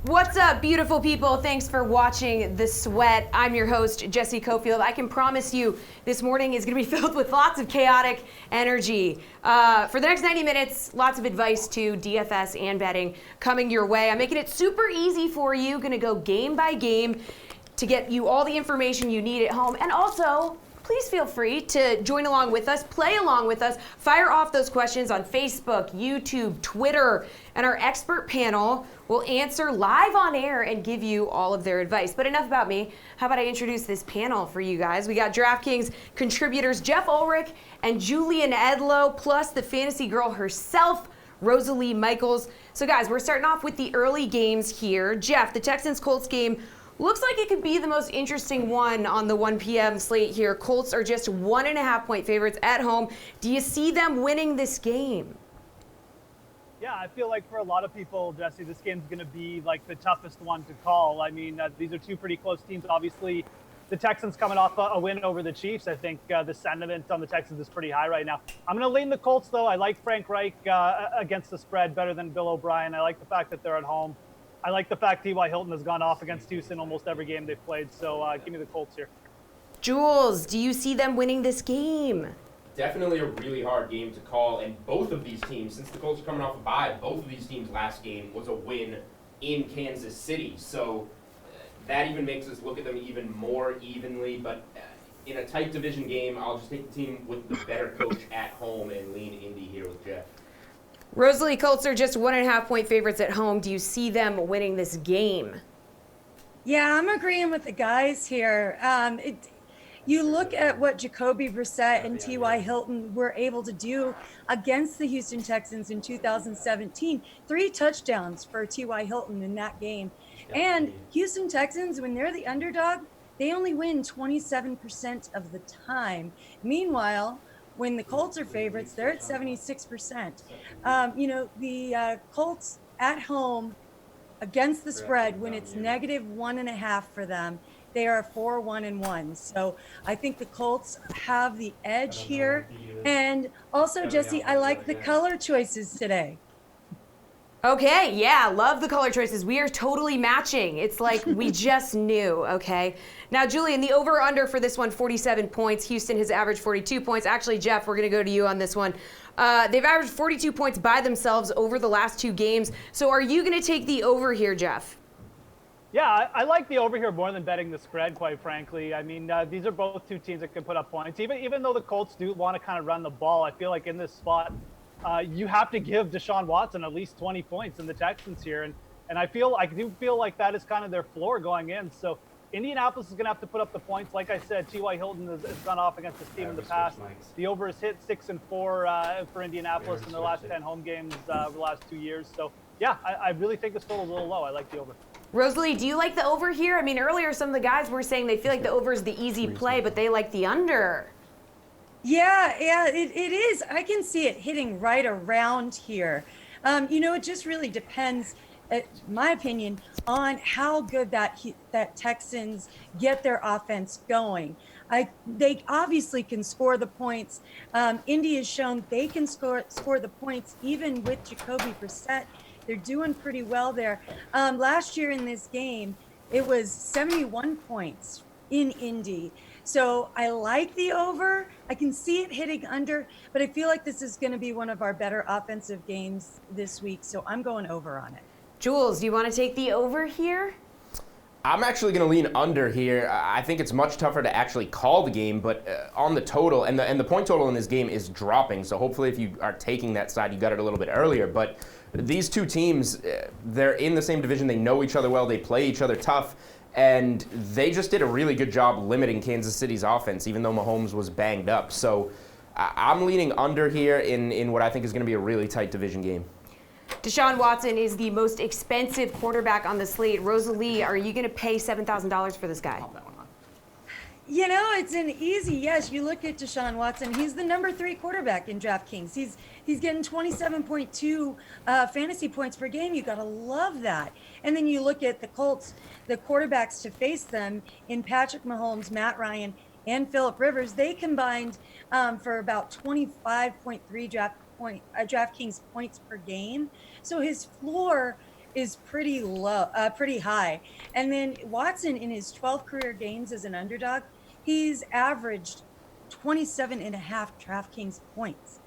What's up, beautiful people? Thanks for watching The Sweat. I'm your host, Jessie Coffield. I can promise you this morning is going to be filled with lots of chaotic energy. For the next 90 minutes, lots of advice to DFS and betting coming your way. I'm making it super easy for you. Going to go game by game to get you all the information you need at home. And also, please feel free to join along with us, play along with us, fire off those questions on Facebook, YouTube, Twitter, and our expert panel will answer live on air and give you all of their advice. But enough about me. How about I introduce this panel for you guys? We got DraftKings contributors Jeff Ulrich and Julian Edlow, plus the fantasy girl herself, Rosalie Michaels. So guys, we're starting off with the early games here. Jeff, the Texans-Colts game looks like it could be the most interesting one on the 1 p.m. slate here. Colts are just 1.5-point favorites at home. Do you see them winning this game? Yeah, I feel like for a lot of people, Jesse, this game's going to be like the toughest one to call. I mean, these are two pretty close teams. Obviously, the Texans coming off a win over the Chiefs. I think the sentiment on the Texans is pretty high right now. I'm going to lean the Colts, though. I like Frank Reich against the spread better than Bill O'Brien. I like the fact that they're at home. I like the fact T.Y. Hilton has gone off against Houston almost every game they've played. So give me the Colts here. Jules, do you see them winning this game? Definitely a really hard game to call, and both of these teams, since the Colts are coming off a bye, both of these teams' last game was a win in Kansas City. So that even makes us look at them even more evenly. But in a tight division game, I'll just take the team with the better coach at home and lean Indy here with Jeff. Rosalie, Colts are just 1.5-point favorites at home. Do you see them winning this game? Yeah, I'm agreeing with the guys here. You look at what Jacoby Brissett and T.Y. Hilton were able to do against the Houston Texans in 2017. 3 touchdowns for T.Y. Hilton in that game. And Houston Texans, when they're the underdog, they only win 27% of the time. Meanwhile, when the Colts are favorites, they're at 76%. The Colts at home against the spread, when it's -1.5 for them, they are 4-1-1. So I think the Colts have the edge here. And also, Jesse, I like the color choices today. Okay, yeah, love the color choices. We are totally matching. It's like we just knew, okay? Now, Julian, the over-under for this one, 47 points. Houston has averaged 42 points. Actually, Jeff, we're going to go to you on this one. They've averaged 42 points by themselves over the last 2 games. So are you going to take the over here, Jeff? Yeah, I like the over here more than betting the spread, quite frankly. I mean, these are both two teams that can put up points. Even though the Colts do want to kind of run the ball, I feel like in this spot, you have to give Deshaun Watson at least 20 points in the Texans here. And I do feel like that is kind of their floor going in. So Indianapolis is going to have to put up the points. Like I said, T.Y. Hilton has gone off against this team in the past. The over has hit 6-4 for Indianapolis in the last 10 home games over the last 2 years. So, yeah, I really think this total is a little low. I like the over. Rosalie, do you like the over here? I mean, earlier some of the guys were saying they feel like the over is the easy play, but they like the under. Yeah, it is. I can see it hitting right around here. It just really depends, in my opinion, on how good that Texans get their offense going. They obviously can score the points. Indy has shown they can score the points even with Jacoby Brissett. They're doing pretty well there. Last year in this game, it was 71 points in Indy. So I like the over. I can see it hitting under, but I feel like this is going to be one of our better offensive games this week. So I'm going over on it. Jules, do you want to take the over here? I'm actually going to lean under here. I think it's much tougher to actually call the game, but on the total, and the point total in this game is dropping. So hopefully if you are taking that side, you got it a little bit earlier. But these two teams, they're in the same division. They know each other well. They play each other tough. And they just did a really good job limiting Kansas City's offense, even though Mahomes was banged up. So I'm leaning under here in what I think is going to be a really tight division game. Deshaun Watson is the most expensive quarterback on the slate. Rosalie, are you going to pay $7,000 for this guy? It's an easy yes. You look at Deshaun Watson, he's the number 3 quarterback in DraftKings. He's getting 27.2 fantasy points per game. You got to love that. And then you look at the Colts, the quarterbacks to face them in Patrick Mahomes, Matt Ryan, and Phillip Rivers. They combined for about 25.3 DraftKings points per game. So his floor is pretty low, pretty high. And then Watson, in his 12 career games as an underdog, he's averaged 27.5 DraftKings points.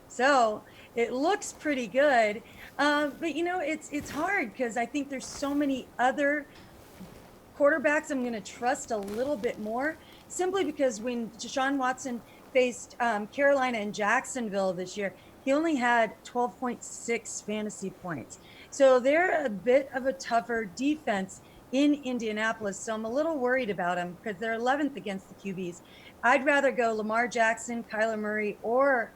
So it looks pretty good. But it's hard because I think there's so many other quarterbacks I'm going to trust a little bit more, simply because when Deshaun Watson faced Carolina and Jacksonville this year, he only had 12.6 fantasy points. So they're a bit of a tougher defense in Indianapolis. So I'm a little worried about them because they're 11th against the QBs. I'd rather go Lamar Jackson, Kyler Murray, or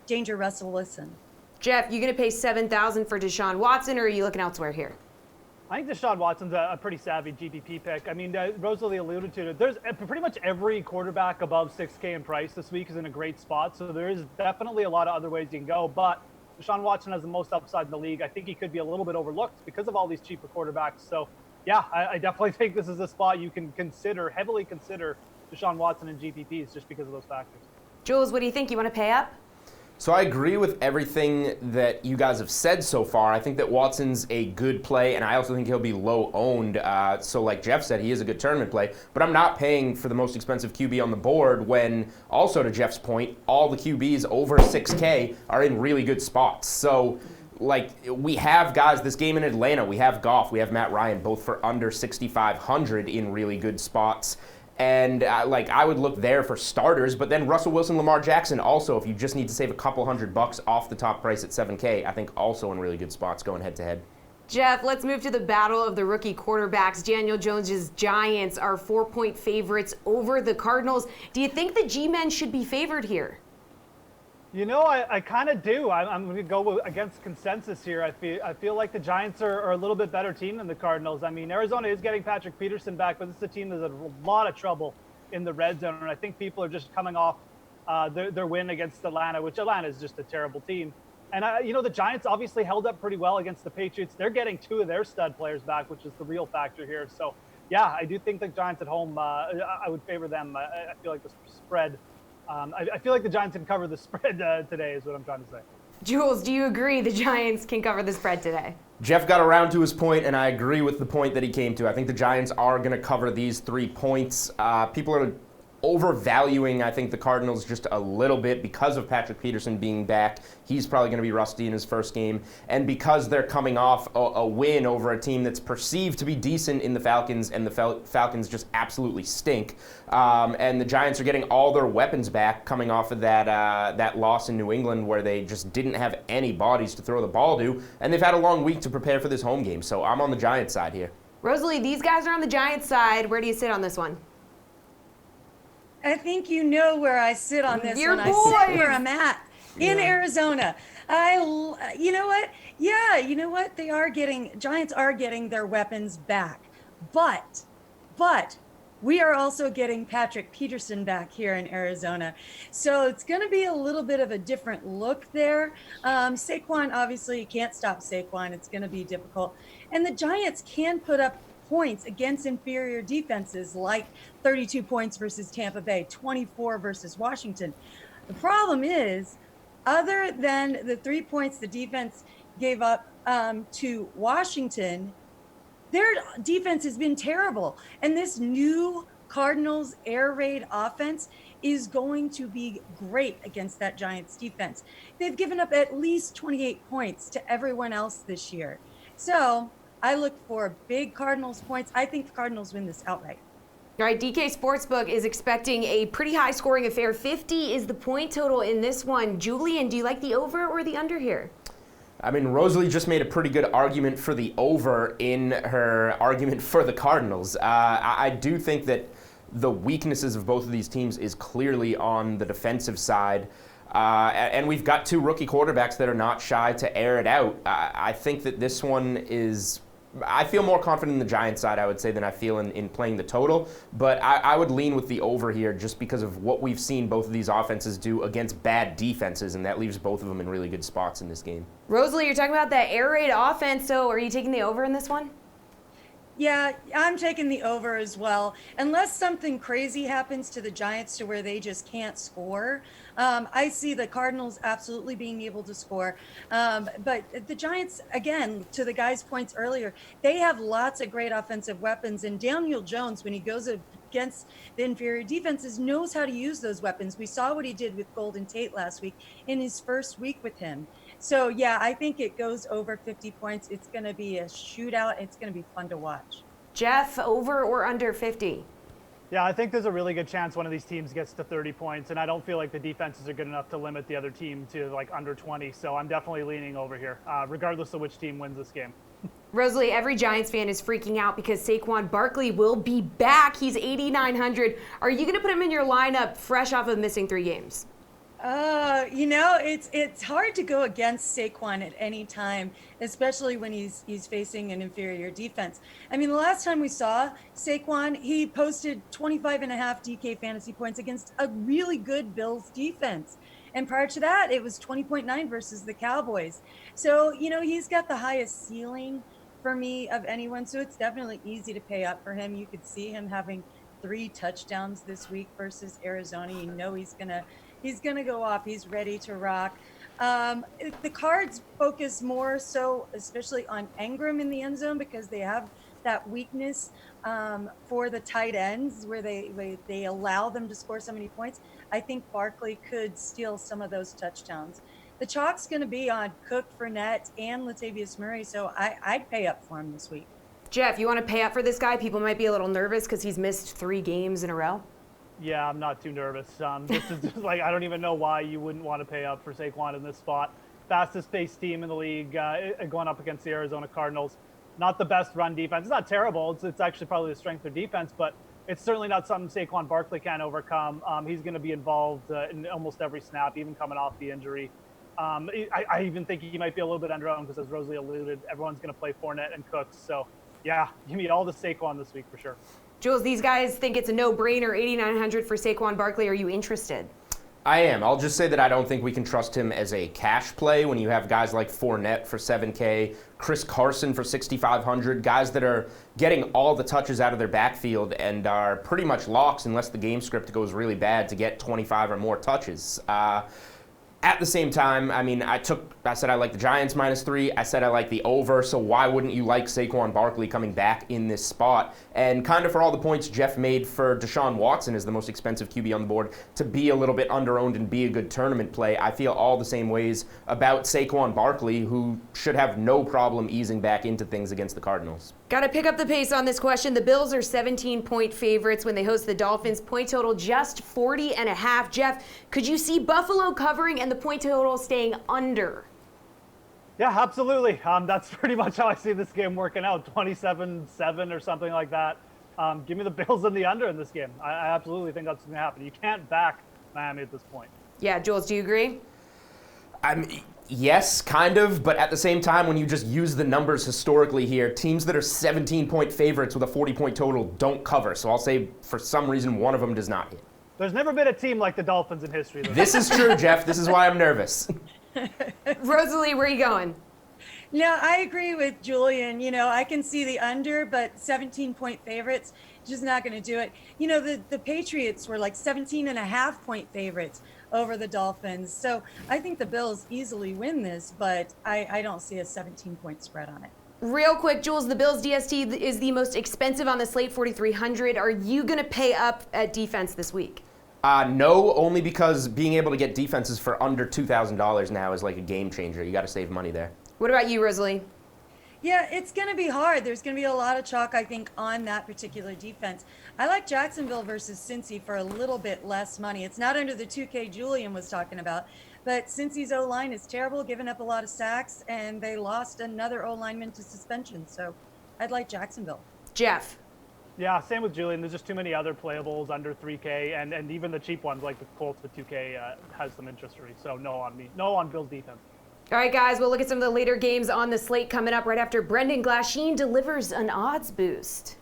Danger Russell Wilson. Jeff, you going to pay $7,000 for Deshaun Watson, or are you looking elsewhere here? I think Deshaun Watson's a pretty savvy GPP pick. I mean, Rosalie alluded to it. There's pretty much every quarterback above 6K in price this week is in a great spot. So there is definitely a lot of other ways you can go. But Deshaun Watson has the most upside in the league. I think he could be a little bit overlooked because of all these cheaper quarterbacks. So, yeah, I definitely think this is a spot you can heavily consider Deshaun Watson in GPPs just because of those factors. Jules, what do you think? You want to pay up? So I agree with everything that you guys have said so far. I think that Watson's a good play, and I also think he'll be low owned. So like Jeff said, he is a good tournament play, but I'm not paying for the most expensive QB on the board when, also to Jeff's point, all the QBs over 6K are in really good spots. So like, we have guys, this game in Atlanta, we have Goff, we have Matt Ryan, both for under 6,500 in really good spots. And I would look there for starters, but then Russell Wilson, Lamar Jackson also, if you just need to save a couple $100 off the top price at 7K, I think also in really good spots going head to head. Jeff, let's move to the battle of the rookie quarterbacks. Daniel Jones's Giants are 4-point favorites over the Cardinals. Do you think the G-men should be favored here? You know, I kind of do. I'm going to go against consensus here. I feel like the Giants are a little bit better team than the Cardinals. I mean, Arizona is getting Patrick Peterson back, but this is a team that's in a lot of trouble in the red zone. And I think people are just coming off their win against Atlanta, which Atlanta is just a terrible team. And, the Giants obviously held up pretty well against the Patriots. They're getting two of their stud players back, which is the real factor here. So, yeah, I do think the Giants at home, I would favor them. I feel like the spread. I feel like the Giants can cover the spread today is what I'm trying to say. Jules, do you agree the Giants can cover the spread today? Jeff got around to his point, and I agree with the point that he came to. I think the Giants are going to cover these 3 points. People are overvaluing, I think, the Cardinals just a little bit because of Patrick Peterson being back. He's probably going to be rusty in his first game. And because they're coming off a win over a team that's perceived to be decent in the Falcons, and the Falcons just absolutely stink. And the Giants are getting all their weapons back coming off of that loss in New England where they just didn't have any bodies to throw the ball to. And they've had a long week to prepare for this home game. So I'm on the Giants side here. Rosalie, these guys are on the Giants side. Where do you sit on this one? I think you know where I sit on this Your one. boys. I sit where I'm at in Arizona. You know what? Yeah, you know what? Giants are getting their weapons back. But we are also getting Patrick Peterson back here in Arizona. So it's going to be a little bit of a different look there. Saquon, obviously, you can't stop Saquon. It's going to be difficult. And the Giants can put up points against inferior defenses, like 32 points versus Tampa Bay, 24 versus Washington. The problem is, other than the 3 points the defense gave up to Washington, their defense has been terrible. And this new Cardinals air raid offense is going to be great against that Giants defense. They've given up at least 28 points to everyone else this year. So I look for big Cardinals points. I think the Cardinals win this outright. All right, DK Sportsbook is expecting a pretty high scoring affair. 50 is the point total in this one. Julian, do you like the over or the under here? I mean, Rosalie just made a pretty good argument for the over in her argument for the Cardinals. I do think that the weaknesses of both of these teams is clearly on the defensive side. And we've got 2 rookie quarterbacks that are not shy to air it out. I think that this one is... I feel more confident in the Giants side, I would say, than I feel in playing the total. But I would lean with the over here just because of what we've seen both of these offenses do against bad defenses, and that leaves both of them in really good spots in this game. Rosalie, you're talking about that air raid offense, so are you taking the over in this one? Yeah, I'm taking the over as well. Unless something crazy happens to the Giants to where they just can't score, I see the Cardinals absolutely being able to score. But the Giants, again, to the guys' points earlier, they have lots of great offensive weapons. And Daniel Jones, when he goes against the inferior defenses, knows how to use those weapons. We saw what he did with Golden Tate last week in his first week with him. So, yeah, I think it goes over 50 points. It's going to be a shootout. It's going to be fun to watch. Jeff, over or under 50? Yeah, I think there's a really good chance one of these teams gets to 30 points, and I don't feel like the defenses are good enough to limit the other team to like under 20. So I'm definitely leaning over here, regardless of which team wins this game. Rosalie, every Giants fan is freaking out because Saquon Barkley will be back. He's 8,900. Are you going to put him in your lineup fresh off of missing 3 games? It's hard to go against Saquon at any time, especially when he's facing an inferior defense. I mean, the last time we saw Saquon, he posted 25.5 DK fantasy points against a really good Bills defense. And prior to that, it was 20.9 versus the Cowboys. So, he's got the highest ceiling for me of anyone. So it's definitely easy to pay up for him. You could see him having 3 touchdowns this week versus Arizona. He's gonna go off. He's ready to rock. The Cards focus more so, especially on Engram in the end zone, because they have that weakness for the tight ends where they allow them to score so many points. I think Barkley could steal some of those touchdowns. The chalk's going to be on Cook, Fournette, and Latavius Murray, so I'd pay up for him this week. Jeff, you want to pay up for this guy? People might be a little nervous because he's missed 3 games in a row. Yeah, I'm not too nervous. This is just like, I don't even know why you wouldn't want to pay up for Saquon in this spot. Fastest paced team in the league, going up against the Arizona Cardinals. Not the best run defense. It's not terrible. It's actually probably the strength of defense, but it's certainly not something Saquon Barkley can't overcome. He's going to be involved in almost every snap, even coming off the injury. I even think he might be a little bit underowned because, as Rosalie alluded, everyone's going to play Fournette and Cooks. So, yeah, give me all the Saquon this week for sure. Jules, these guys think it's a no-brainer, 8,900 for Saquon Barkley. Are you interested? I am. I'll just say that I don't think we can trust him as a cash play when you have guys like Fournette for $7K, Chris Carson for $6,500, guys that are getting all the touches out of their backfield and are pretty much locks unless the game script goes really bad to get 25 or more touches. At the same time, I mean, I said I like the Giants -3. I said I like the over, so why wouldn't you like Saquon Barkley coming back in this spot? And kind of for all the points Jeff made for Deshaun Watson as the most expensive QB on the board, to be a little bit underowned and be a good tournament play, I feel all the same ways about Saquon Barkley, who should have no problem easing back into things against the Cardinals. Got to pick up the pace on this question. The Bills are 17-point favorites when they host the Dolphins. Point total just 40.5. Jeff, could you see Buffalo covering and the point total staying under? Yeah, absolutely. That's pretty much how I see this game working out, 27-7 or something like that. Give me the Bills in the under in this game. I absolutely think that's going to happen. You can't back Miami at this point. Yeah, Jules, do you agree? Yes, kind of, but at the same time, when you just use the numbers historically here, teams that are 17-point favorites with a 40-point total don't cover. So I'll say, for some reason, one of them does not hit. There's never been a team like the Dolphins in history. This is true, Jeff. This is why I'm nervous. Rosalie, where are you going? No, I agree with Julian. I can see the under, but 17-point favorites, just not going to do it. The Patriots were like 17.5-point favorites over the Dolphins. So I think the Bills easily win this, but I don't see a 17-point spread on it. Real quick, Jules, the Bills DST is the most expensive on the slate, 4,300. Are you going to pay up at defense this week? No, only because being able to get defenses for under $2,000 now is like a game changer. You got to save money there. What about you, Rosalie? Yeah, it's going to be hard. There's going to be a lot of chalk, I think, on that particular defense. I like Jacksonville versus Cincy for a little bit less money. It's not under the 2K Julian was talking about, but Cincy's O-line is terrible, giving up a lot of sacks, and they lost another O-lineman to suspension. So I'd like Jacksonville. Jeff? Yeah, same with Julian. There's just too many other playables under 3K, and even the cheap ones like the Colts with 2K has some interest rate. So no on me. No on Bills defense. All right, guys, we'll look at some of the later games on the slate coming up right after Brendan Glasheen delivers an odds boost.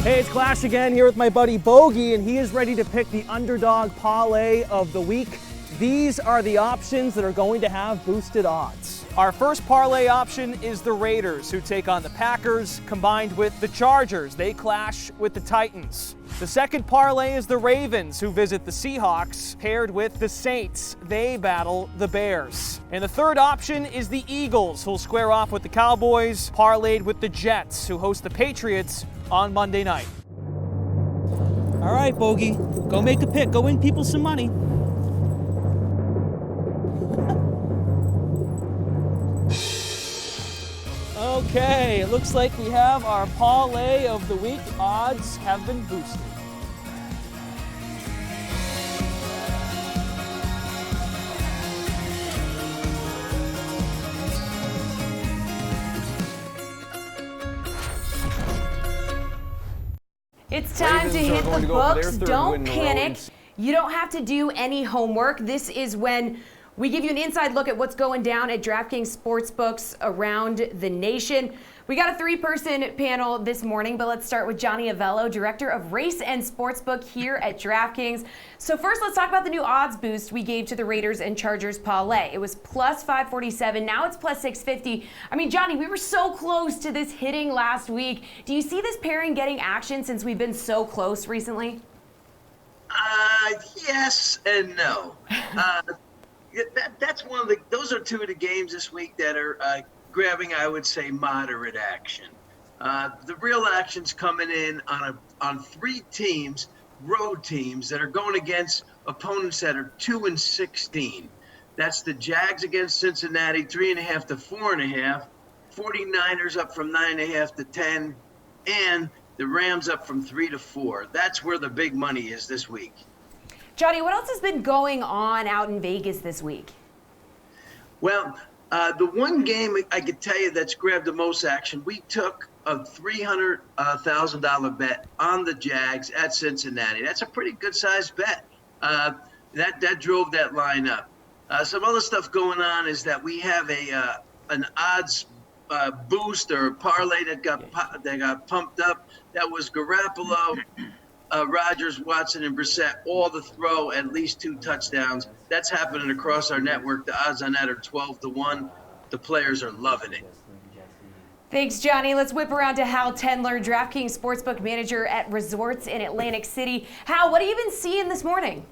Hey, it's Clash again here with my buddy Bogey, and he is ready to pick the underdog parlay of the week. these are the options that are going to have boosted odds. Our first parlay option is the Raiders, who take on the Packers, combined with the Chargers. They clash with the Titans. The second parlay is the Ravens, who visit the Seahawks, paired with the Saints. They battle the Bears. And the third option is the Eagles, who'll square off with the Cowboys, parlayed with the Jets, who host the Patriots on Monday night. All right, Bogey, go make a pick. Go win people some money. Okay, it looks like we have our parlay of the week. Odds have been boosted. It's time to hit the books. Don't panic. You don't have to do any homework. This is when we give you an inside look at what's going down at DraftKings sportsbooks around the nation. We got a three-person panel this morning, but let's start with Johnny Avello, Director of Race and Sportsbook here at DraftKings. So first, let's talk about the new odds boost we gave to the Raiders and Chargers parlay. It was plus 547. Now it's plus 650. I mean, Johnny, we were so close to this hitting last week. Do you see this pairing getting action since we've been so close recently? Yes and no. That's one of those are two of the games this week that are grabbing, I would say, moderate action. The real action's coming in on three teams, road teams, that are going against opponents that are 2-16. That's the Jags against Cincinnati, 3.5 to 4.5. 49ers up from 9.5 to 10, and the Rams up from 3 to 4. That's where the big money is this week. Johnny, what else has been going on out in Vegas this week? Well, the one game I could tell you that's grabbed the most action, we took a $300,000 bet on the Jags at Cincinnati. That's a pretty good-sized bet. That drove that line up. Some other stuff going on is that we have an odds boost or parlay that got pumped up. That was Garoppolo, Rodgers, Watson, and Brissett, all to throw at least 2 touchdowns. That's happening across our network. The odds on that are 12 to 1. The players are loving it. Thanks, Johnny. Let's whip around to Hal Tendler, DraftKings Sportsbook Manager at Resorts in Atlantic City. Hal, what have you been seeing this morning?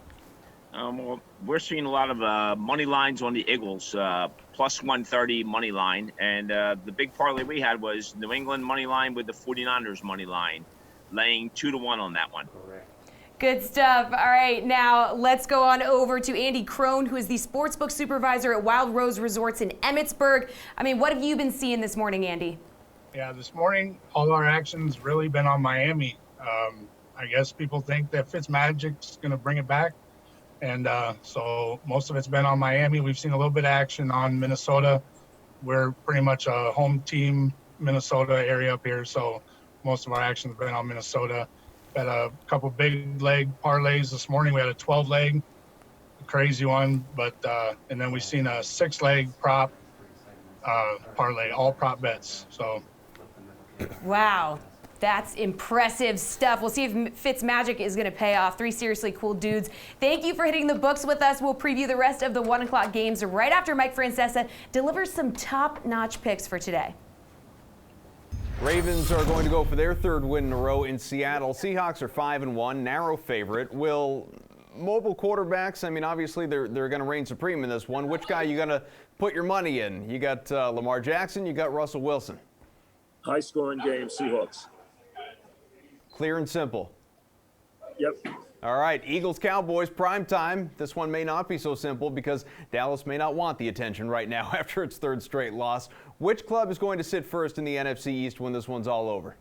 Well, we're seeing a lot of money lines on the Eagles, plus 130 money line. And the big parlay we had was New England money line with the 49ers money line, laying 2 to 1 on that one. Good stuff. All right, now let's go on over to Andy Crone, who is the sportsbook supervisor at Wild Rose Resorts in Emmitsburg. I mean, what have you been seeing this morning, Andy? Yeah, this morning, all our action's really been on Miami. I guess people think that Fitzmagic's going to bring it back. And so most of it's been on Miami. We've seen a little bit of action on Minnesota. We're pretty much a home team Minnesota area up here, so most of our action's been on Minnesota. Had a couple big leg parlays this morning. We had a 12-leg, crazy one, but and then we've seen a 6-leg prop parlay, all prop bets. So, wow. That's impressive stuff. We'll see if Fitzmagic is going to pay off. 3 seriously cool dudes. Thank you for hitting the books with us. We'll preview the rest of the 1 o'clock games right after Mike Francesa delivers some top-notch picks for today. Ravens are going to go for their 3rd win in a row in Seattle. Seahawks are 5-1, narrow favorite. Will mobile quarterbacks, I mean, obviously they're going to reign supreme in this one. Which guy you going to put your money in? You got Lamar Jackson, you got Russell Wilson. High-scoring game, Seahawks. Clear and simple. Yep. All right, Eagles-Cowboys, prime time. This one may not be so simple because Dallas may not want the attention right now after its 3rd straight loss. Which club is going to sit first in the NFC East when this one's all over?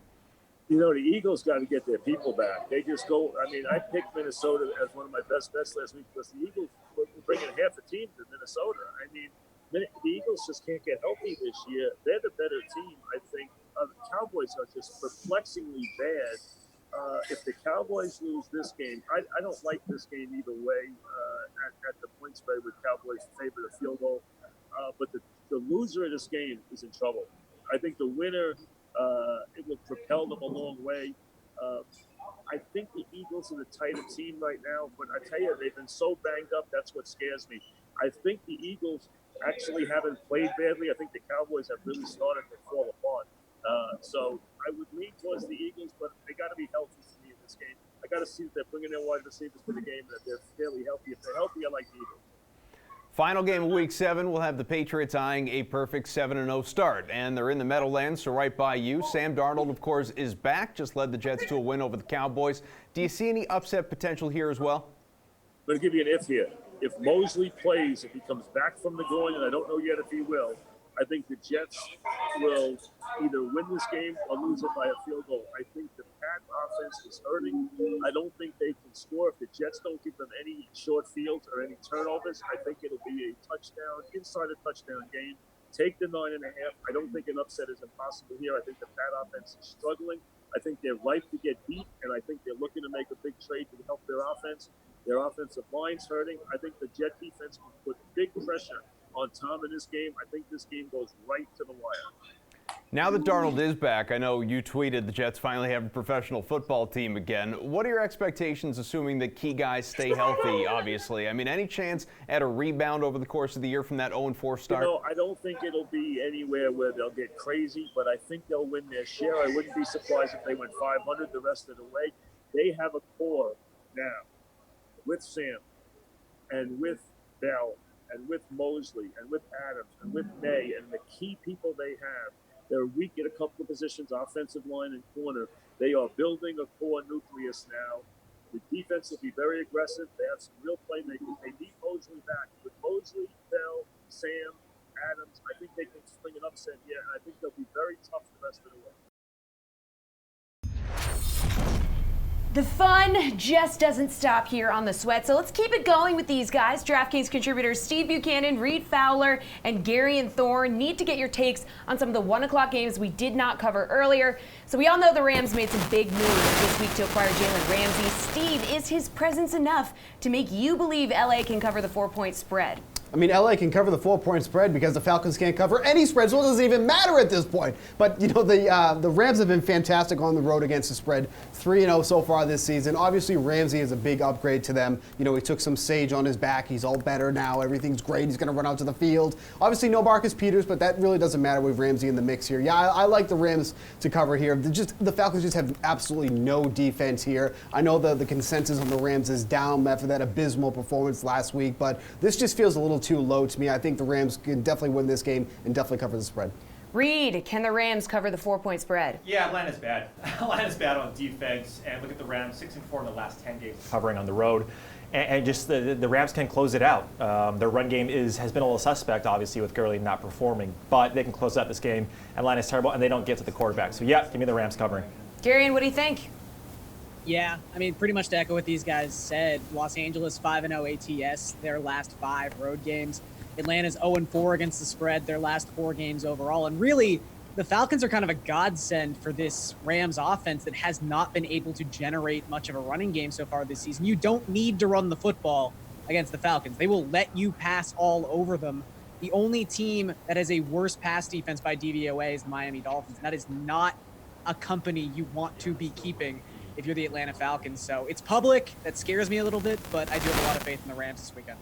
You know, the Eagles got to get their people back. They just go, I mean, I picked Minnesota as one of my best bets last week because the Eagles were bringing half a team to Minnesota. I mean, the Eagles just can't get healthy this year. They're the better team, I think. The Cowboys are just perplexingly bad. If the Cowboys lose this game, I don't like this game either way at the point spread with Cowboys favored a field goal. But the loser of this game is in trouble. I think the winner, it will propel them a long way. I think the Eagles are the tighter team right now, but I tell you, they've been so banged up. That's what scares me. I think the Eagles actually haven't played badly. I think the Cowboys have really started to fall apart. So I would lean towards the Eagles, but they got to be healthy for me in this game. I got to see that they're bringing their wide receivers to the game and that they're fairly healthy. If they're healthy, I like the Eagles. Final game of Week 7 will have the Patriots eyeing a perfect 7-0 start, and they're in the Meadowlands, so right by you. Sam Darnold, of course, is back, just led the Jets to a win over the Cowboys. Do you see any upset potential here as well? I'm going to give you an if here. If Mosley plays, if he comes back from the groin, and I don't know yet if he will, I think the Jets will either win this game or lose it by a field goal. I think the Pat offense is hurting. I don't think they can score. If the Jets don't give them any short fields or any turnovers, I think it'll be a touchdown, inside a touchdown game. Take the 9.5. I don't think an upset is impossible here. I think the Pat offense is struggling. I think they're ripe to get beat, and I think they're looking to make a big trade to help their offense. Their offensive line's hurting. I think the Jet defense can put big pressure on Tom in this game. I think this game goes right to the wire. Now that Darnold is back, I know you tweeted the Jets finally have a professional football team again. What are your expectations, assuming that key guys stay healthy, obviously? I mean, any chance at a rebound over the course of the year from that 0-4 start? You know, I don't think it'll be anywhere where they'll get crazy, but I think they'll win their share. I wouldn't be surprised if they went 500 the rest of the way. They have a core now with Sam and with Bell and with Mosley and with Adams and with May and the key people they have. They're weak at a couple of positions, offensive line and corner. They are building a core nucleus now. The defense will be very aggressive. They have some real playmakers. They need Mosley back. With Mosley, Bell, Sam, Adams, I think they can swing an upset here, and I think they'll be very tough the rest of the way. The fun just doesn't stop here on The Sweat, so let's keep it going with these guys. DraftKings contributors Steve Buchanan, Reed Fowler, and Gary and Thorne need to get your takes on some of the 1 o'clock games we did not cover earlier. So we all know the Rams made some big moves this week to acquire Jalen Ramsey. Steve, is his presence enough to make you believe LA can cover the 4-point spread? I mean, LA can cover the 4-point spread because the Falcons can't cover any spread, so it doesn't even matter at this point. But, you know, the Rams have been fantastic on the road against the spread, 3-0 so far this season. Obviously, Ramsey is a big upgrade to them. You know, he took some sage on his back. He's all better now. Everything's great. He's going to run out to the field. Obviously, no Marcus Peters, but that really doesn't matter with Ramsey in the mix here. Yeah, I like the Rams to cover here. The Falcons just have absolutely no defense here. I know the consensus on the Rams is down after that abysmal performance last week, but this just feels a little too low to me. I think the Rams can definitely win this game and definitely cover the spread. Reed, can the Rams cover the 4-point spread? Yeah, Atlanta's bad. Atlanta's bad on defense, and look at the Rams, 6-4 in the last 10 games covering on the road, and just the Rams can close it out. Their run game has been a little suspect, obviously, with Gurley not performing, but they can close out this game. Atlanta's terrible, and they don't get to the quarterback. So yeah, give me the Rams covering. Gary, what do you think? Yeah, I mean, pretty much to echo what these guys said. Los Angeles 5-0 ATS, their last 5 road games. Atlanta's 0-4 against the spread, their last 4 games overall. And really, the Falcons are kind of a godsend for this Rams offense that has not been able to generate much of a running game so far this season. You don't need to run the football against the Falcons. They will let you pass all over them. The only team that has a worse pass defense by DVOA is the Miami Dolphins. And that is not a company you want to be keeping if you're the Atlanta Falcons. So it's public. That scares me a little bit, but I do have a lot of faith in the Rams this weekend.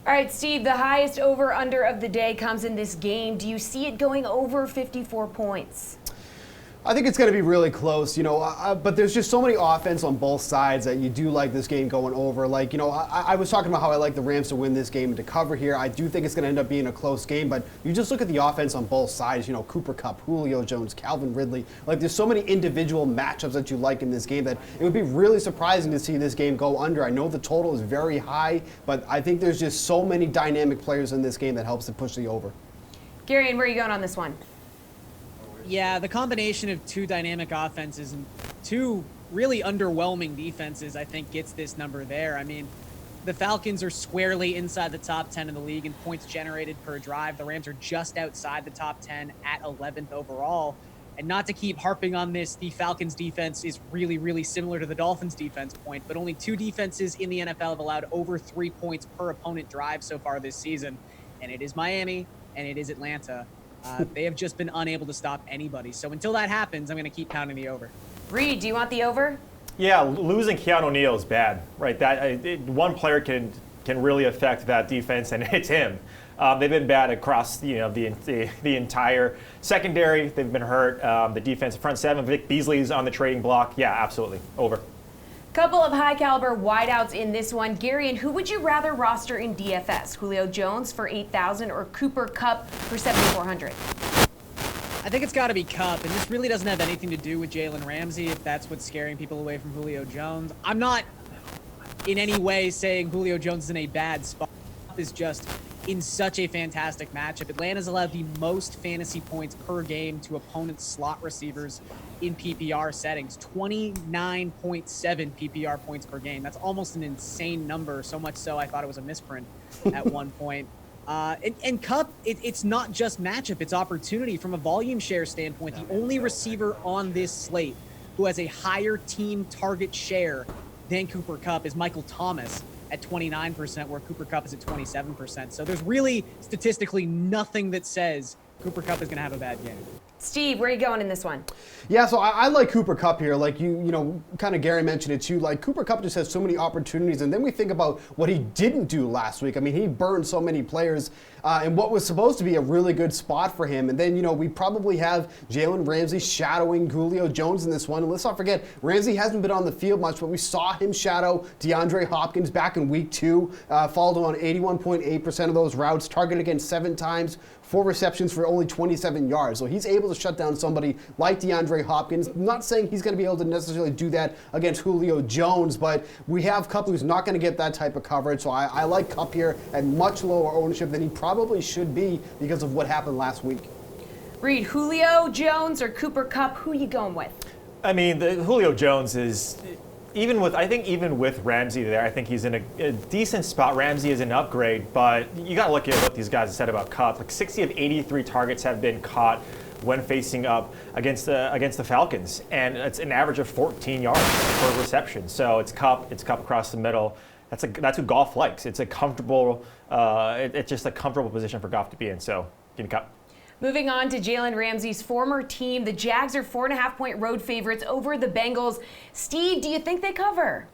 All right, Steve, the highest over-under of the day comes in this game. Do you see it going over 54 points? I think it's going to be really close, you know, but there's just so many offense on both sides that you do like this game going over. Like, you know, I was talking about how I like the Rams to win this game and to cover here. I do think it's going to end up being a close game, but you just look at the offense on both sides, you know, Cooper Kupp, Julio Jones, Calvin Ridley. Like, there's so many individual matchups that you like in this game that it would be really surprising to see this game go under. I know the total is very high, but I think there's just so many dynamic players in this game that helps to push the over. Gary, and where are you going on this one? Yeah, the combination of 2 dynamic offenses and 2 really underwhelming defenses, I think, gets this number there. I mean, the Falcons are squarely inside the top 10 in the league in points generated per drive. The Rams are just outside the top 10 at 11th overall. And not to keep harping on this, the Falcons defense is really, really similar to the Dolphins defense point, but only 2 defenses in the NFL have allowed over 3 points per opponent drive so far this season. And it is Miami and it is Atlanta. They have just been unable to stop anybody. So until that happens, I'm going to keep pounding the over. Reed, do you want the over? Yeah, losing Keanu Neal is bad, right? One player can really affect that defense, and it's him. They've been bad across the entire secondary. They've been hurt. The defense, front seven, Vic Beasley's on the trading block. Yeah, absolutely. Over. Couple of high-caliber wideouts in this one. Gary, and who would you rather roster in DFS? Julio Jones for $8,000 or Cooper Kupp for $7,400? I think it's got to be Kupp, and this really doesn't have anything to do with Jalen Ramsey, if that's what's scaring people away from Julio Jones. I'm not in any way saying Julio Jones is in a bad spot. Kupp is just in such a fantastic matchup. Atlanta's allowed the most fantasy points per game to opponents' slot receivers in PPR settings, 29.7 PPR points per game. That's almost an insane number, so much so I thought it was a misprint at one point. And Kupp, it's not just matchup, it's opportunity. From a volume share standpoint, the only receiver on this slate who has a higher team target share than Cooper Kupp is Michael Thomas at 29%, where Cooper Kupp is at 27%. So there's really statistically nothing that says Cooper Kupp is going to have a bad game. Steve, where are you going in this one? Yeah, so I like Cooper Kupp here. Like you know, kind of Gary mentioned it too. Like Cooper Kupp just has so many opportunities, and then we think about what he didn't do last week. I mean, he burned so many players in what was supposed to be a really good spot for him. And then, you know, we probably have Jalen Ramsey shadowing Julio Jones in this one. And let's not forget, Ramsey hasn't been on the field much, but we saw him shadow DeAndre Hopkins back in week 2, followed on 81.8% of those routes, targeted again 7 times, 4 receptions for only 27 yards. So he's able to shut down somebody like DeAndre Hopkins. I'm not saying he's going to be able to necessarily do that against Julio Jones, but we have Kupp who's not going to get that type of coverage. So I like Kupp here at much lower ownership than he probably should be because of what happened last week. Reed, Julio Jones or Cooper Kupp, who are you going with? I mean, Julio Jones is, even with Ramsey there, I think he's in a decent spot. Ramsey is an upgrade, but you got to look at what these guys have said about Kupp. Like 60 of 83 targets have been caught when facing up against the Falcons, and it's an average of 14 yards per reception. So it's Kupp across the middle. That's who Goff likes. It's a comfortable, it's just a comfortable position for Goff to be in. So give me Kupp. Moving on to Jalen Ramsey's former team, the Jags are 4.5-point road favorites over the Bengals. Steve, do you think they cover?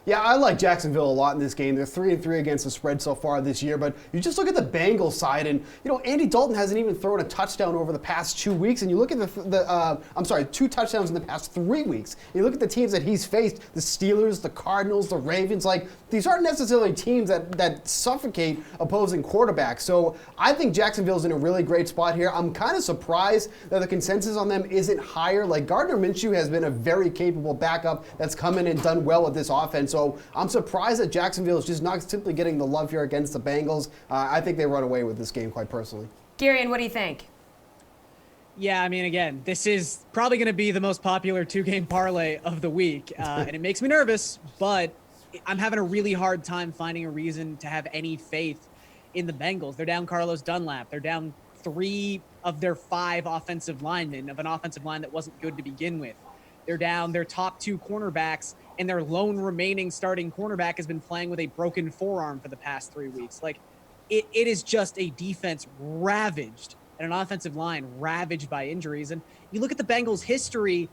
Yeah, I like Jacksonville a lot in this game. They're 3-3 against the spread so far this year, but you just look at the Bengals side, and you know Andy Dalton hasn't even thrown a touchdown over the past 2 weeks. And you look at 2 touchdowns in the past 3 weeks. You look at the teams that he's faced: the Steelers, the Cardinals, the Ravens. Like these aren't necessarily teams that suffocate opposing quarterbacks. So I think Jacksonville's in a really great spot here. I'm kind of surprised that the consensus on them isn't higher. Like Gardner Minshew has been a very capable backup that's come in and done well with this offense. So I'm surprised that Jacksonville is just not simply getting the love here against the Bengals. I think they run away with this game, quite personally. Gary, what do you think? Yeah, I mean, again, this is probably going to be the most popular 2-game parlay of the week, and it makes me nervous, but I'm having a really hard time finding a reason to have any faith in the Bengals. They're down Carlos Dunlap. They're down 3 of their 5 offensive linemen of an offensive line that wasn't good to begin with. They're down their top 2 cornerbacks, and their lone remaining starting cornerback has been playing with a broken forearm for the past 3 weeks. Like, it is just a defense ravaged and an offensive line ravaged by injuries. And you look at the Bengals' history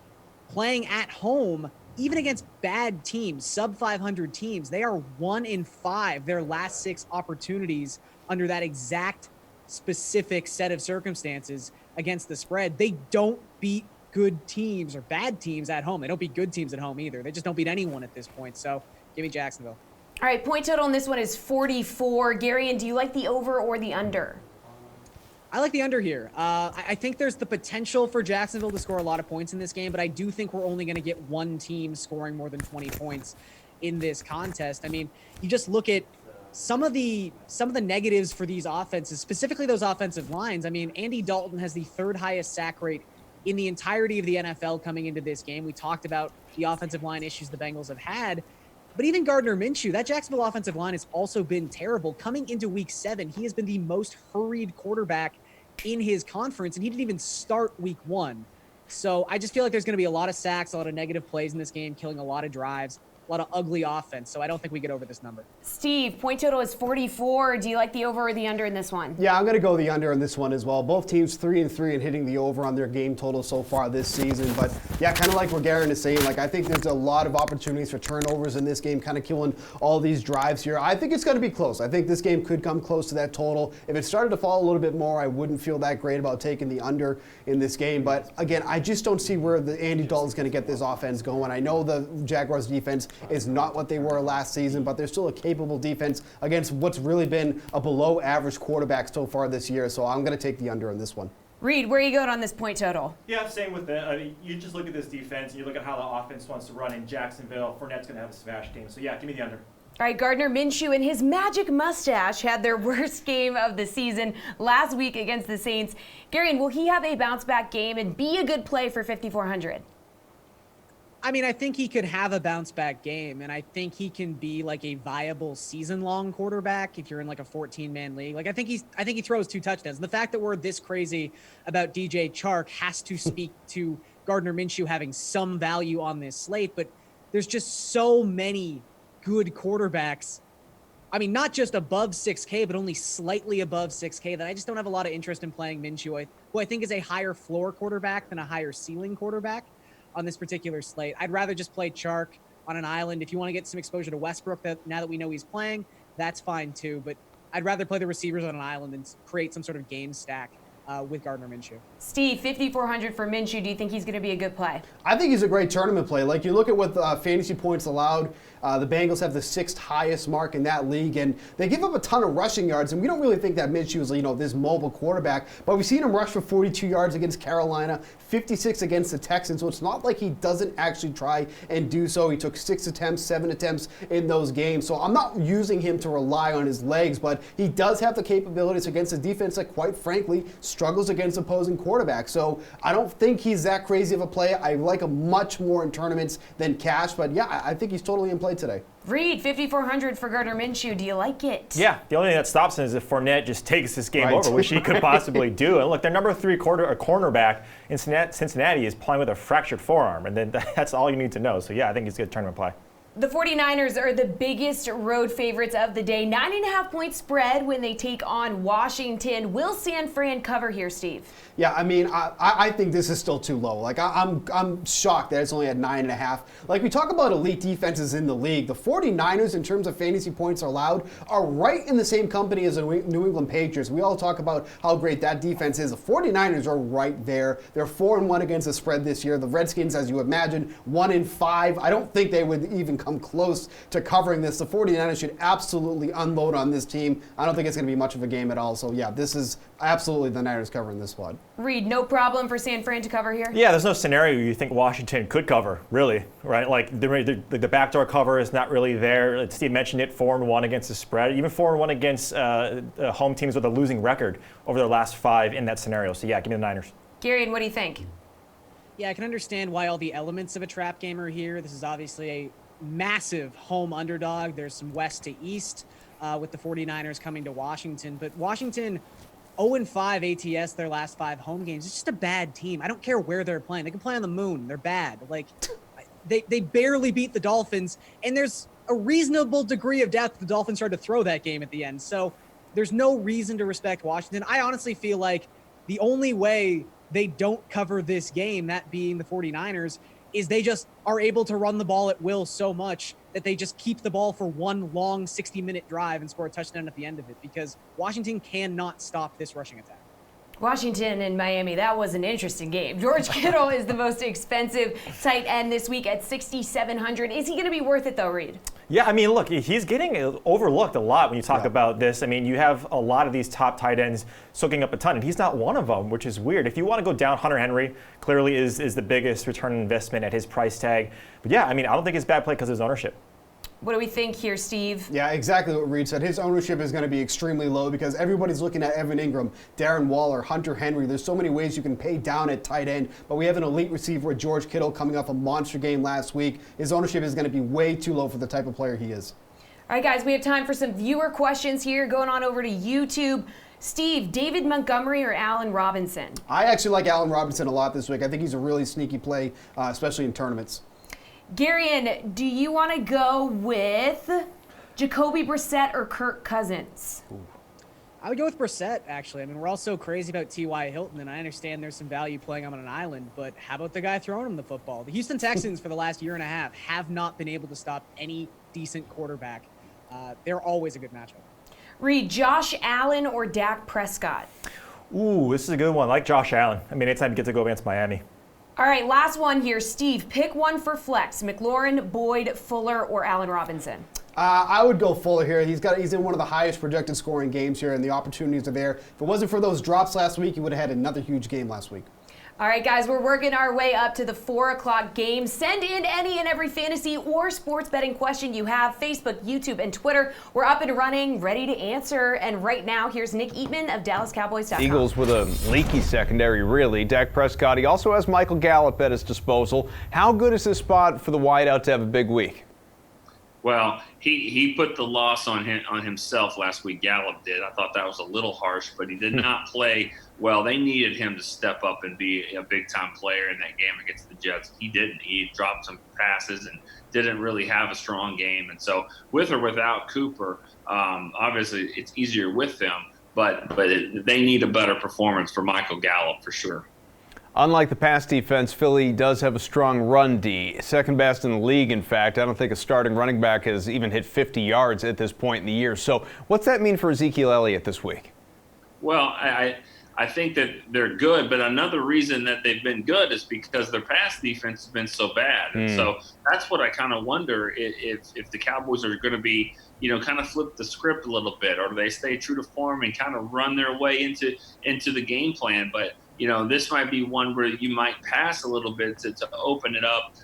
playing at home, even against bad teams, sub-500 teams, they are 1-5 their last 6 opportunities under that exact specific set of circumstances against the spread. They don't beat good teams or bad teams at home. They don't beat good teams at home either. They just don't beat anyone at this point. So give me Jacksonville. All right, point total on this one is 44. Gary, and do you like the over or the under? I like the under here. I think there's the potential for Jacksonville to score a lot of points in this game, but I do think we're only going to get one team scoring more than 20 points in this contest. I mean, you just look at some of the negatives for these offenses, specifically those offensive lines. I mean, Andy Dalton has the 3rd highest sack rate in the entirety of the NFL coming into this game. We talked about the offensive line issues the Bengals have had, but even Gardner Minshew, that Jacksonville offensive line has also been terrible. Coming into week 7, he has been the most hurried quarterback in his conference, and he didn't even start week 1. So I just feel like there's going to be a lot of sacks, a lot of negative plays in this game, killing a lot of drives. ugly offense. So I don't think we get over this number. Steve, point total is 44. Do you like the over or the under in this one? Yeah, I'm going to go the under on this one as well. Both teams 3-3 and hitting the over on their game total so far this season. But yeah, kind of like what Garen is saying, like I think there's a lot of opportunities for turnovers in this game, kind of killing all these drives here. I think it's going to be close. I think this game could come close to that total. If it started to fall a little bit more, I wouldn't feel that great about taking the under in this game. But again, I just don't see where the Andy Dalton's going to get this offense going. I know the Jaguars defense is not what they were last season, but they're still a capable defense against what's really been a below average quarterback so far this year. So I'm going to take the under on this one. Reed, where are you going on this point total? Yeah, same with that. I mean, you just look at this defense and you look at how the offense wants to run in Jacksonville. Fournette's going to have a smash game. So yeah, give me the under. All right, Gardner Minshew and his magic mustache had their worst game of the season last week against the Saints. Garion, will he have a bounce-back game and be a good play for 5,400? I mean, I think he could have a bounce-back game, and I think he can be like a viable season-long quarterback if you're in like a 14-man league. Like I think he throws 2 touchdowns. And the fact that we're this crazy about DJ Chark has to speak to Gardner Minshew having some value on this slate, but there's just so many good quarterbacks. I mean, not just above 6K, but only slightly above 6K that I just don't have a lot of interest in playing Minshew, who I think is a higher floor quarterback than a higher ceiling quarterback on this particular slate. I'd rather just play Chark on an island. If you want to get some exposure to Westbrook, now that we know he's playing, that's fine too. But I'd rather play the receivers on an island and create some sort of game stack with Gardner Minshew. Steve, 5,400 for Minshew. Do you think he's going to be a good play? I think he's a great tournament play. Like you look at what fantasy points allowed, the Bengals have the 6th highest mark in that league, and they give up a ton of rushing yards. And we don't really think that Minshew is, this mobile quarterback, but we've seen him rush for 42 yards against Carolina, 56 against the Texans. So it's not like he doesn't actually try and do so. He took 6 attempts, 7 attempts in those games. So I'm not using him to rely on his legs, but he does have the capabilities against a defense that, quite frankly, struggles against opposing quarterbacks. So I don't think he's that crazy of a play. I like him much more in tournaments than cash, but yeah, I think he's totally in play today. Reed, 5,400 for Gardner Minshew. Do you like it? Yeah, the only thing that stops him is if Fournette just takes this game over, which he could possibly do. And look, their number 3 cornerback in Cincinnati is playing with a fractured forearm, and then that's all you need to know. So yeah, I think he's a good tournament play. The 49ers are the biggest road favorites of the day. 9.5-point spread when they take on Washington. Will San Fran cover here, Steve? Yeah, I mean, I think this is still too low. Like, I'm shocked that it's only at 9.5. Like, we talk about elite defenses in the league. The 49ers, in terms of fantasy points allowed, are right in the same company as the New England Patriots. We all talk about how great that defense is. The 49ers are right there. They're 4-1 against the spread this year. The Redskins, as you imagine, 1-5. I don't think they would even come close to covering this. The 49ers should absolutely unload on this team. I don't think it's going to be much of a game at all. So, yeah, this is absolutely the Niners covering this one. Reed, no problem for San Fran to cover here? Yeah, there's no scenario you think Washington could cover, really, right? Like the backdoor cover is not really there. Steve mentioned it, 4-1 against the spread, even 4-1 against home teams with a losing record over their last 5 in that scenario. So yeah, give me the Niners. Garion, what do you think? Yeah, I can understand why all the elements of a trap game are here. This is obviously a massive home underdog. There's some west to east with the 49ers coming to Washington, but Washington 0-5 ATS their last 5 home games. It's just a bad team. I don't care where they're playing. They can play on the moon. They're bad. Like they barely beat the Dolphins, and there's a reasonable degree of doubt that the Dolphins tried to throw that game at the end. So there's no reason to respect Washington. I honestly feel like the only way they don't cover this game, that being the 49ers, is they just are able to run the ball at will so much that they just keep the ball for one long 60-minute drive and score a touchdown at the end of it, because Washington cannot stop this rushing attack. Washington and Miami, that was an interesting game. George Kittle is the most expensive tight end this week at $6,700. Is he going to be worth it, though, Reed? Yeah, I mean, look, he's getting overlooked a lot when you talk about this. I mean, you have a lot of these top tight ends soaking up a ton, and he's not one of them, which is weird. If you want to go down, Hunter Henry clearly is the biggest return on investment at his price tag. But yeah, I mean, I don't think it's bad play because of his ownership. What do we think here, Steve? Yeah, exactly what Reed said. His ownership is going to be extremely low because everybody's looking at Evan Ingram, Darren Waller, Hunter Henry. There's so many ways you can pay down at tight end, but we have an elite receiver with George Kittle coming off a monster game last week. His ownership is going to be way too low for the type of player he is. All right, guys, we have time for some viewer questions here. Going on over to YouTube. Steve, David Montgomery or Allen Robinson? I actually like Allen Robinson a lot this week. I think he's a really sneaky play, especially in tournaments. Garion, do you want to go with Jacoby Brissett or Kirk Cousins? I would go with Brissett, actually. I mean, we're all so crazy about T.Y. Hilton, and I understand there's some value playing him on an island, but how about the guy throwing him the football? The Houston Texans, for the last year and a half, have not been able to stop any decent quarterback. They're always a good matchup. Reed, Josh Allen or Dak Prescott? Ooh, this is a good one. I like Josh Allen. I mean, anytime you get to go against Miami. All right, last one here. Steve, pick one for flex. McLaurin, Boyd, Fuller, or Allen Robinson? I would go Fuller here. He's in one of the highest projected scoring games here, and the opportunities are there. If it wasn't for those drops last week, he would have had another huge game last week. All right, guys, we're working our way up to the 4 o'clock game. Send in any and every fantasy or sports betting question you have. Facebook, YouTube, and Twitter. We're up and running, ready to answer. And right now, here's Nick Eatman of DallasCowboys.com. Eagles with a leaky secondary, really. Dak Prescott, he also has Michael Gallup at his disposal. How good is this spot for the wideout to have a big week? Well, he put the loss on himself last week. Gallup did. I thought that was a little harsh, but he did not play well. They needed him to step up and be a big-time player in that game against the Jets. He didn't. He dropped some passes and didn't really have a strong game. And so with or without Cooper, obviously it's easier with them, but they need a better performance for Michael Gallup for sure. Unlike the pass defense, Philly does have a strong run D. Second best in the league, in fact. I don't think a starting running back has even hit 50 yards at this point in the year. So what's that mean for Ezekiel Elliott this week? Well, I think that they're good, but another reason that they've been good is because their pass defense has been so bad. And so that's what I kind of wonder if the Cowboys are going to be, kind of flip the script a little bit, or do they stay true to form and kind of run their way into the game plan. But this might be one where you might pass a little bit to open it up.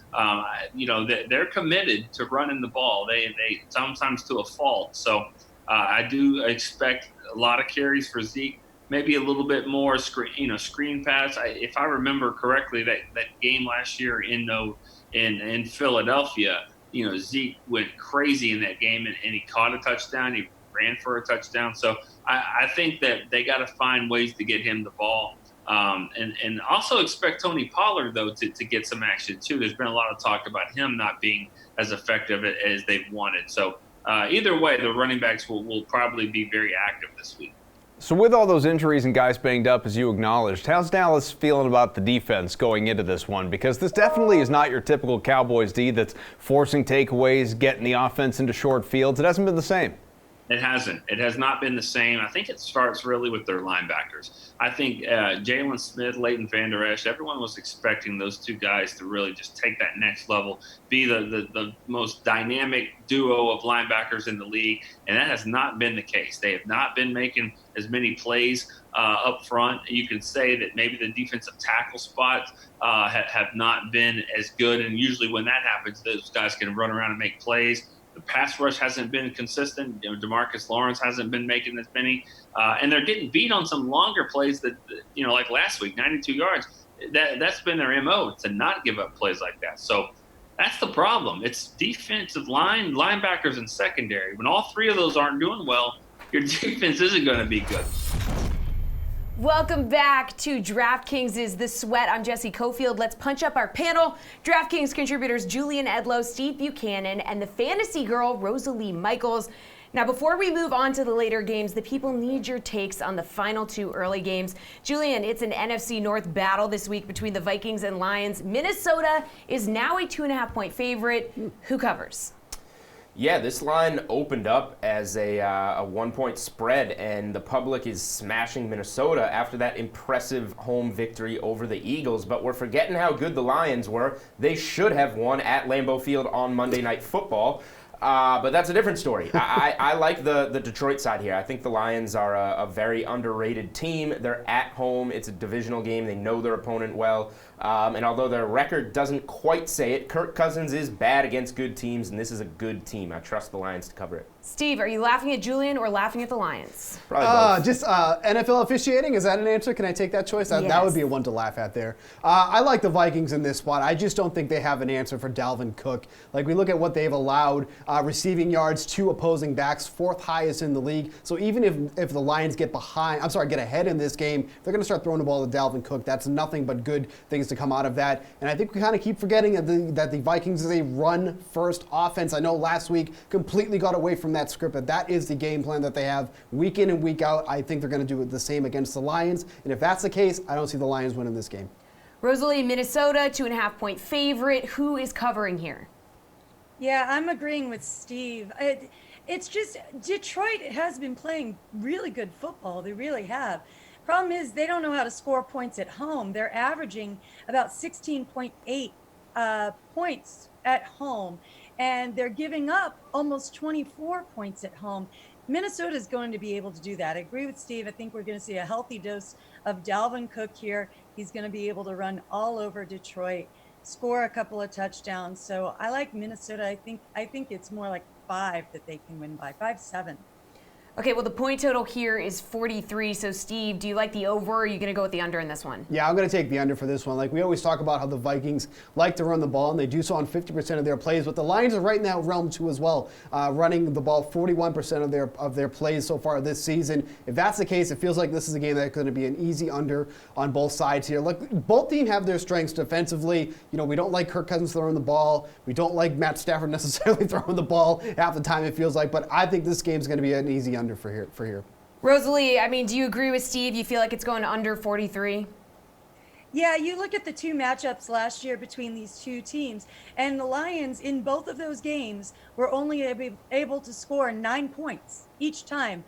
They're committed to running the ball. They sometimes to a fault. So I do expect a lot of carries for Zeke, maybe a little bit more screen pass. If I remember correctly, that game last year in Philadelphia, Zeke went crazy in that game and he caught a touchdown. He ran for a touchdown. So I think that they got to find ways to get him the ball. And also expect Tony Pollard, though, to get some action, too. There's been a lot of talk about him not being as effective as they've wanted. So either way, the running backs will probably be very active this week. So with all those injuries and guys banged up, as you acknowledged, how's Dallas feeling about the defense going into this one? Because this definitely is not your typical Cowboys D that's forcing takeaways, getting the offense into short fields. It hasn't been the same. It hasn't. It has not been the same. I think it starts really with their linebackers. I think Jalen Smith, Leighton Vander Esch, everyone was expecting those two guys to really just take that next level, be the most dynamic duo of linebackers in the league, and that has not been the case. They have not been making as many plays up front. You can say that maybe the defensive tackle spots have not been as good, and usually when that happens, those guys can run around and make plays. The pass rush hasn't been consistent. DeMarcus Lawrence hasn't been making as many. And they're getting beat on some longer plays that, like last week, 92 yards. That's been their MO, to not give up plays like that. So that's the problem. It's defensive line, linebackers, and secondary. When all three of those aren't doing well, your defense isn't going to be good. Welcome back to DraftKings is The Sweat. I'm Jessie Coffield. Let's punch up our panel. DraftKings contributors Julian Edlow, Steve Buchanan, and the fantasy girl, Rosalie Michaels. Now, before we move on to the later games, the people need your takes on the final two early games. Julian, it's an NFC North battle this week between the Vikings and Lions. Minnesota is now a 2.5-point favorite. Who covers? Yeah, this line opened up as a 1-point spread, and the public is smashing Minnesota after that impressive home victory over the Eagles. But we're forgetting how good the Lions were. They should have won at Lambeau Field on Monday Night Football. But that's a different story. I like the Detroit side here. I think the Lions are a very underrated team. They're at home. It's a divisional game. They know their opponent well. And although their record doesn't quite say it, Kirk Cousins is bad against good teams, and this is a good team. I trust the Lions to cover it. Steve, are you laughing at Julian or laughing at the Lions? Probably just NFL officiating, is that an answer? Can I take that choice? Yes. That would be a one to laugh at there. I like the Vikings in this spot. I just don't think they have an answer for Dalvin Cook. Like, we look at what they've allowed receiving yards to opposing backs, 4th highest in the league. So even if the Lions get ahead in this game, they're going to start throwing the ball to Dalvin Cook. That's nothing but good things to come out of that. And I think we kind of keep forgetting that the Vikings is a run-first offense. I know last week completely got away from that script, but that is the game plan that they have week in and week out. I think they're going to do the same against the Lions. And if that's the case, I don't see the Lions winning this game. Rosalie, Minnesota, 2.5-point favorite. Who is covering here? Yeah, I'm agreeing with Steve. It's just Detroit has been playing really good football. They really have. Problem is they don't know how to score points at home. They're averaging about 16.8 points at home, and they're giving up almost 24 points at home. Minnesota is going to be able to do that. I agree with Steve. I think we're going to see a healthy dose of Dalvin Cook here. He's going to be able to run all over Detroit, score a couple of touchdowns. So I like Minnesota. I think it's more like 5 that they can win by, 5-7. Okay, well, the point total here is 43. So, Steve, do you like the over, or are you going to go with the under in this one? Yeah, I'm going to take the under for this one. Like, we always talk about how the Vikings like to run the ball, and they do so on 50% of their plays. But the Lions are right in that realm, too, as well, running the ball 41% of their plays so far this season. If that's the case, it feels like this is a game that's going to be an easy under on both sides here. Look, both teams have their strengths defensively. You know, we don't like Kirk Cousins throwing the ball. We don't like Matt Stafford necessarily throwing the ball half the time, it feels like. But I think this game's going to be an easy under for here. Rosalie, I mean, do you agree with Steve? You feel like it's going under 43? Yeah, you look at the 2 matchups last year between these 2 teams, and the Lions in both of those games were only able to score 9 points each time.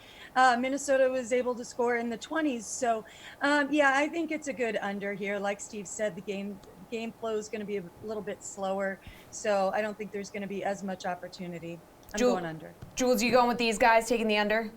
Minnesota was able to score in the 20s. So, yeah, I think it's a good under here. Like Steve said, the game flow is going to be a little bit slower, so I don't think there's going to be as much opportunity. I'm going under. Jules, you going with these guys taking the under?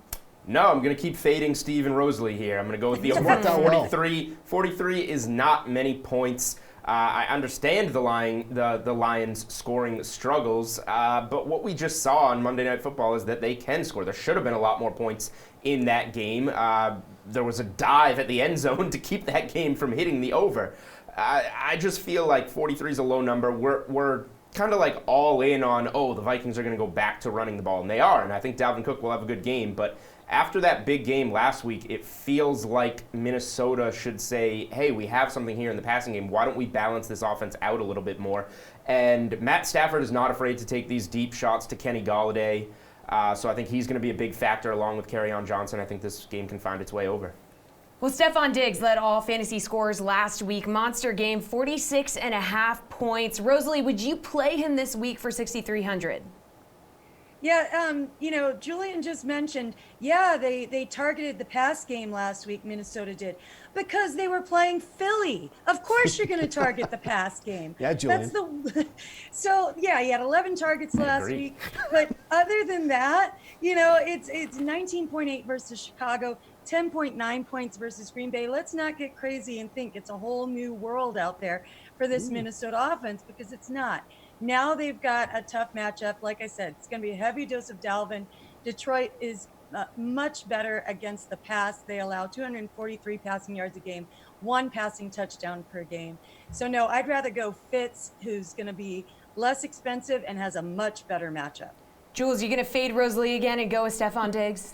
No, I'm going to keep fading Steve and Rosalie here. I'm going to go with the over 43. 43 is not many points. I understand the Lions scoring struggles, but what we just saw on Monday Night Football is that they can score. There should have been a lot more points in that game. There was a dive at the end zone to keep that game from hitting the over. I just feel like 43 is a low number. We're kind of like all in on, the Vikings are going to go back to running the ball, and they are, and I think Dalvin Cook will have a good game, but after that big game last week, it feels like Minnesota should say, hey, we have something here in the passing game. Why don't we balance this offense out a little bit more? And Matt Stafford is not afraid to take these deep shots to Kenny Golladay, so I think he's going to be a big factor along with Kerryon Johnson. I think this game can find its way over. Well, Stefon Diggs led all fantasy scorers last week. Monster game, 46.5 points. Rosalie, would you play him this week for 6,300? Yeah, Julian just mentioned, they targeted the pass game last week, Minnesota did, because they were playing Philly. Of course you're going to target the pass game. Yeah, Julian. He had 11 targets last week. But other than that, it's 19.8 versus Chicago, 10.9 points versus Green Bay. Let's not get crazy and think it's a whole new world out there for this Minnesota offense, because it's not. Now they've got a tough matchup. Like I said, it's going to be a heavy dose of Dalvin. Detroit is much better against the pass. They allow 243 passing yards a game, 1 passing touchdown per game. So, no, I'd rather go Fitz, who's going to be less expensive and has a much better matchup. Jules, you going to fade Rosalie again and go with Stefon Diggs?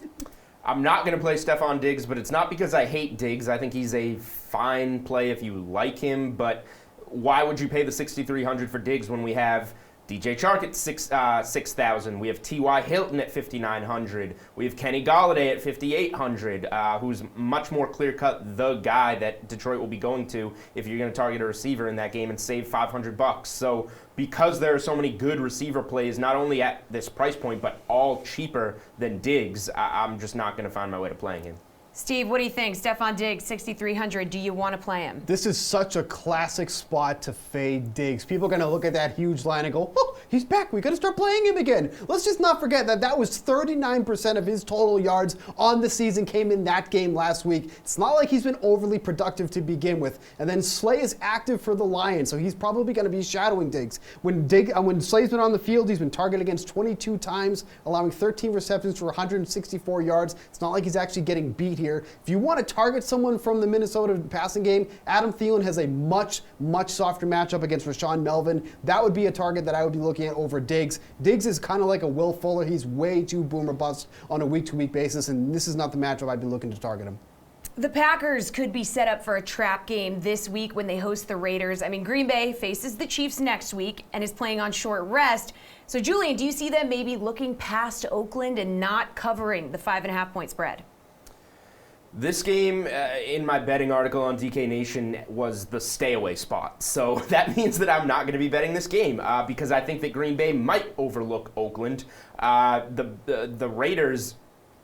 I'm not going to play Stefon Diggs, but it's not because I hate Diggs. I think he's a fine play if you like him, but why would you pay the $6,300 for Diggs when we have DJ Chark at $6,000? We have T.Y. Hilton at $5,900. We have Kenny Golladay at $5,800, who's much more clear-cut the guy that Detroit will be going to if you're going to target a receiver in that game and save $500. So because there are so many good receiver plays, not only at this price point, but all cheaper than Diggs, I'm just not going to find my way to playing him. Steve, what do you think? Stefon Diggs, 6,300. Do you want to play him? This is such a classic spot to fade Diggs. People are going to look at that huge line and go, he's back. We got to start playing him again. Let's just not forget that was 39% of his total yards on the season came in that game last week. It's not like he's been overly productive to begin with. And then Slay is active for the Lions, so he's probably going to be shadowing Diggs. When Slay's been on the field, he's been targeted against 22 times, allowing 13 receptions for 164 yards. It's not like he's actually getting beat here. If you want to target someone from the Minnesota passing game, Adam Thielen has a much, much softer matchup against Rashawn Melvin. That would be a target that I would be looking at over Diggs. Diggs is kind of like a Will Fuller. He's way too boomer bust on a week-to-week basis, and this is not the matchup I'd be looking to target him. The Packers could be set up for a trap game this week when they host the Raiders. I mean, Green Bay faces the Chiefs next week and is playing on short rest. So, Julian, do you see them maybe looking past Oakland and not covering the 5.5-point spread? This game, in my betting article on DK Nation, was the stay away spot. So that means that I'm not going to be betting this game because I think that Green Bay might overlook Oakland. The Raiders,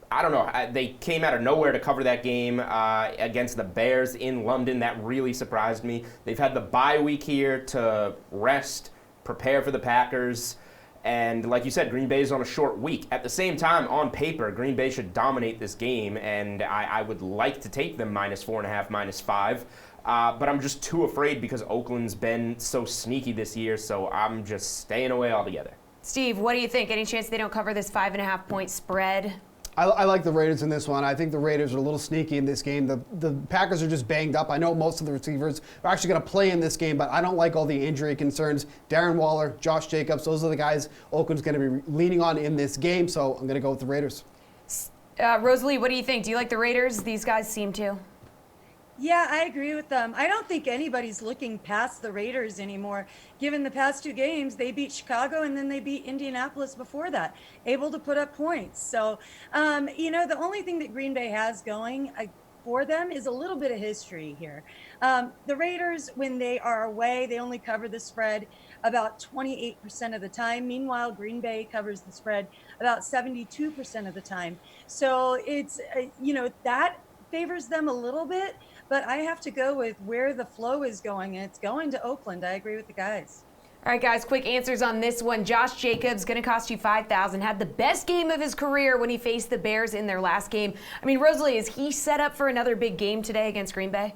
I don't know, they came out of nowhere to cover that game against the Bears in London. That really surprised me. They've had the bye week here to rest, prepare for the Packers. And like you said, Green Bay is on a short week. At the same time, on paper, Green Bay should dominate this game, and I would like to take them -4.5, -5. But I'm just too afraid because Oakland's been so sneaky this year, so I'm just staying away altogether. Steve, what do you think? Any chance they don't cover this 5.5-point spread? I like the Raiders in this one. I think the Raiders are a little sneaky in this game. The Packers are just banged up. I know most of the receivers are actually going to play in this game, but I don't like all the injury concerns. Darren Waller, Josh Jacobs, those are the guys Oakland's going to be leaning on in this game, so I'm going to go with the Raiders. Rosalie, what do you think? Do you like the Raiders? These guys seem to. Yeah, I agree with them. I don't think anybody's looking past the Raiders anymore. Given the past two games, they beat Chicago and then they beat Indianapolis before that, able to put up points. So, the only thing that Green Bay has going for them is a little bit of history here. The Raiders, when they are away, they only cover the spread about 28% of the time. Meanwhile, Green Bay covers the spread about 72% of the time. So it's, that favors them a little bit. But I have to go with where the flow is going, and it's going to Oakland. I agree with the guys. All right, guys, quick answers on this one. Josh Jacobs, going to cost you $5,000, had the best game of his career when he faced the Bears in their last game. I mean, Rosalie, is he set up for another big game today against Green Bay?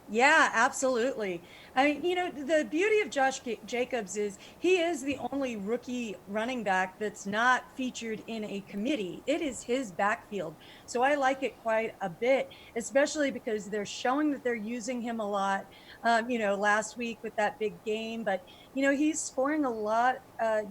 Yeah, absolutely. I mean, the beauty of Josh Jacobs is he is the only rookie running back that's not featured in a committee. It is his backfield. So I like it quite a bit, especially because they're showing that they're using him a lot, last week with that big game. But, he's scoring a lot,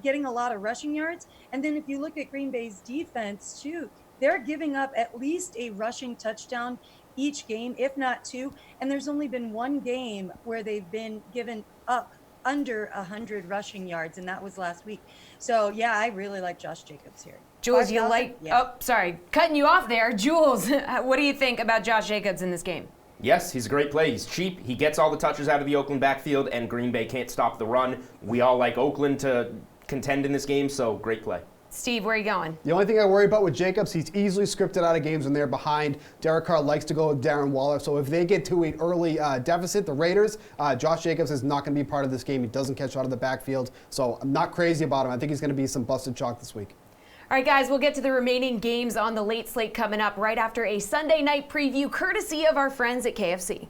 getting a lot of rushing yards. And then if you look at Green Bay's defense, too, they're giving up at least a rushing touchdown each game, if not two, and there's only been one game where they've been given up under 100 rushing yards, and that was last week. So, yeah, I really like Josh Jacobs here. Jules, you like... Yeah. Oh, sorry. Cutting you off there. Jules, what do you think about Josh Jacobs in this game? Yes, he's a great play. He's cheap. He gets all the touches out of the Oakland backfield, and Green Bay can't stop the run. We all like Oakland to contend in this game, so great play. Steve, where are you going? The only thing I worry about with Jacobs, he's easily scripted out of games when they're behind. Derek Carr likes to go with Darren Waller, so if they get to an early deficit, the Raiders, Josh Jacobs is not going to be part of this game. He doesn't catch out of the backfield, so I'm not crazy about him. I think he's going to be some busted chalk this week. All right, guys, we'll get to the remaining games on the late slate coming up right after a Sunday night preview, courtesy of our friends at KFC.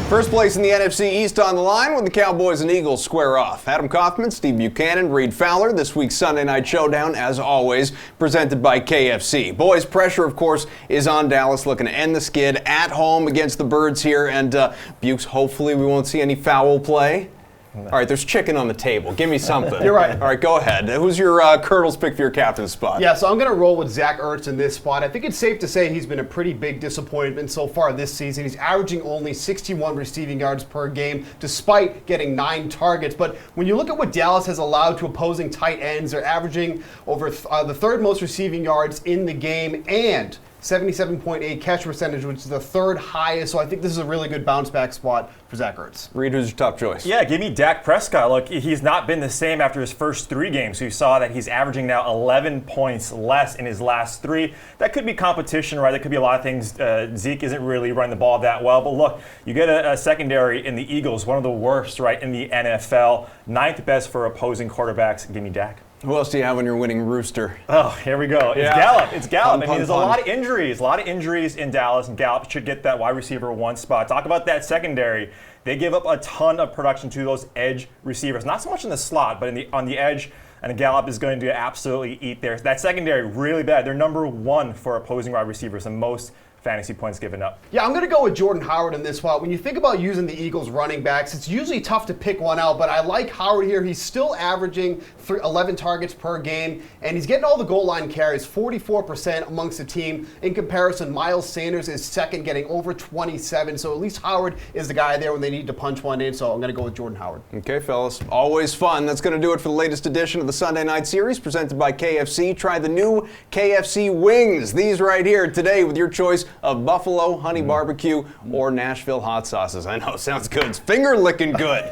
First place in the NFC East on the line when the Cowboys and Eagles square off. Adam Kaufman, Steve Buchanan, Reed Fowler. This week's Sunday Night Showdown, as always, presented by KFC. Boys, pressure, of course, is on Dallas, looking to end the skid at home against the Birds here. And Bukes, hopefully we won't see any foul play. All right, there's chicken on the table. Give me something. You're right. All right, go ahead. Who's your Curdles pick for your captain's spot? Yeah, so I'm going to roll with Zach Ertz in this spot. I think it's safe to say he's been a pretty big disappointment so far this season. He's averaging only 61 receiving yards per game, despite getting 9 targets. But when you look at what Dallas has allowed to opposing tight ends, they're averaging over the third most receiving yards in the game and 77.8 catch percentage, which is the third highest. So I think this is a really good bounce back spot for Zach Ertz. Reed, who's your top choice? Yeah, give me Dak Prescott. Look, he's not been the same after his first 3 games. So you saw that he's averaging now 11 points less in his last 3. That could be competition, right? That could be a lot of things. Zeke isn't really running the ball that well. But look, you get a secondary in the Eagles, one of the worst, right, in the NFL. 9th best for opposing quarterbacks. Give me Dak. Who else do you have on your winning rooster? Oh, here we go. It's Gallup. It's Gallup. I mean, there's a lot of injuries in Dallas, and Gallup should get that wide receiver 1 spot. Talk about that secondary. They give up a ton of production to those edge receivers. Not so much in the slot, but on the edge. And Gallup is going to absolutely eat there. That secondary, really bad. They're number 1 for opposing wide receivers, and most fantasy points given up. Yeah, I'm going to go with Jordan Howard in this spot. When you think about using the Eagles running backs, it's usually tough to pick one out, but I like Howard here. He's still averaging 11 targets per game, and he's getting all the goal line carries, 44% amongst the team. In comparison, Miles Sanders is second, getting over 27, so at least Howard is the guy there when they need to punch one in, so I'm going to go with Jordan Howard. Okay, fellas, always fun. That's going to do it for the latest edition of the Sunday Night Series presented by KFC. Try the new KFC wings. These right here today with your choice of buffalo, honey barbecue, or Nashville hot sauces. I know, sounds good. It's finger licking good.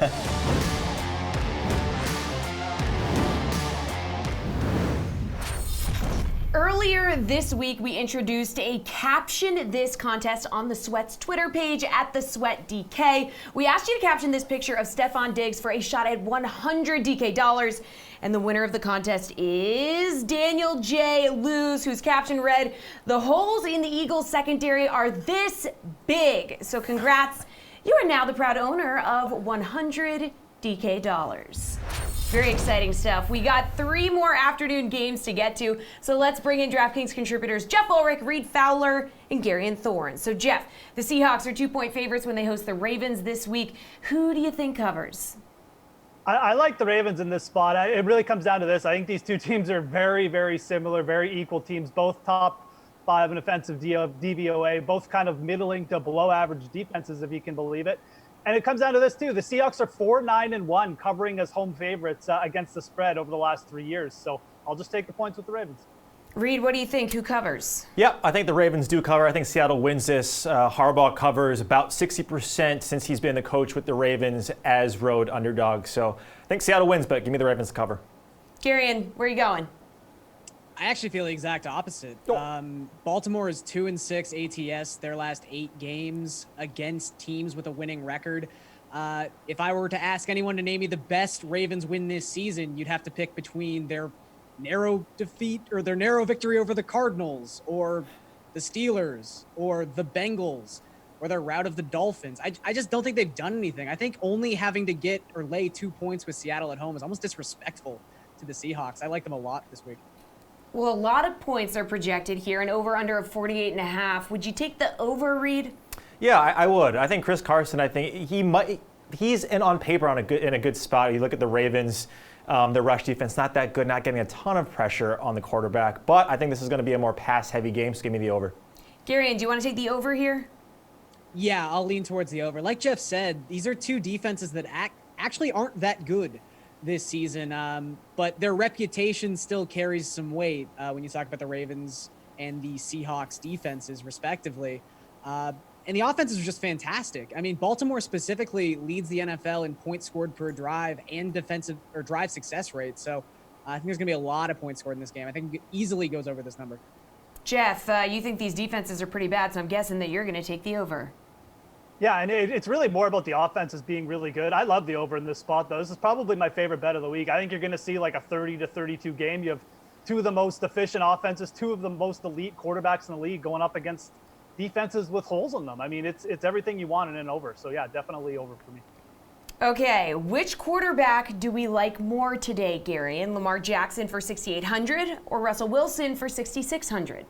Earlier this week, we introduced a Caption This contest on the Sweat's Twitter page at the Sweat DK. We asked you to caption this picture of Stefon Diggs for a shot at $100 DK. And the winner of the contest is Daniel J. Luz, whose caption read, "The holes in the Eagles secondary are this big." So congrats. You are now the proud owner of $100 DK. Very exciting stuff. We got 3 more afternoon games to get to, so let's bring in DraftKings contributors Jeff Ulrich, Reed Fowler, and Gary Thorne. So Jeff, the Seahawks are 2-point favorites when they host the Ravens this week. Who do you think covers? I like the Ravens in this spot. It really comes down to this. I think these two teams are very, very similar, very equal teams, both top 5 in offensive DVOA, both kind of middling to below average defenses, if you can believe it. And it comes down to this, too. The Seahawks are 4-9-1 covering as home favorites against the spread over the last 3 years. So I'll just take the points with the Ravens. Reed, what do you think? Who covers? Yeah, I think the Ravens do cover. I think Seattle wins this. Harbaugh covers about 60% since he's been the coach with the Ravens as road underdog. So I think Seattle wins, but give me the Ravens to cover. Garion, where are you going? I actually feel the exact opposite. Baltimore is 2-6 ATS their last 8 games against teams with a winning record. If I were to ask anyone to name me the best Ravens win this season, you'd have to pick between their narrow defeat or their narrow victory over the Cardinals or the Steelers or the Bengals or their rout of the Dolphins. I just don't think they've done anything. I think only having to get or lay 2 points with Seattle at home is almost disrespectful to the Seahawks. I like them a lot this week. Well, a lot of points are projected here, an over-under of 48.5. Would you take the over, Reed? Yeah, I would. I think Chris Carson, he's on paper in a good spot. You look at the Ravens, their rush defense, not that good, not getting a ton of pressure on the quarterback. But I think this is going to be a more pass-heavy game, so give me the over. Gary, do you want to take the over here? Yeah, I'll lean towards the over. Like Jeff said, these are 2 defenses that actually aren't that good this season, but their reputation still carries some weight when you talk about the Ravens and the Seahawks defenses, respectively. And the offenses are just fantastic. I mean, Baltimore specifically leads the NFL in points scored per drive and defensive or drive success rate. So I think there's going to be a lot of points scored in this game. I think it easily goes over this number. Jeff, you think these defenses are pretty bad, so I'm guessing that you're going to take the over. Yeah, and it's really more about the offenses being really good. I love the over in this spot, though. This is probably my favorite bet of the week. I think you're going to see like a 30-32 game. You have 2 of the most efficient offenses, 2 of the most elite quarterbacks in the league going up against defenses with holes in them. I mean, it's everything you want in an over. So, yeah, definitely over for me. Okay, which quarterback do we like more today, Gary? And Lamar Jackson for 6,800 or Russell Wilson for 6,600?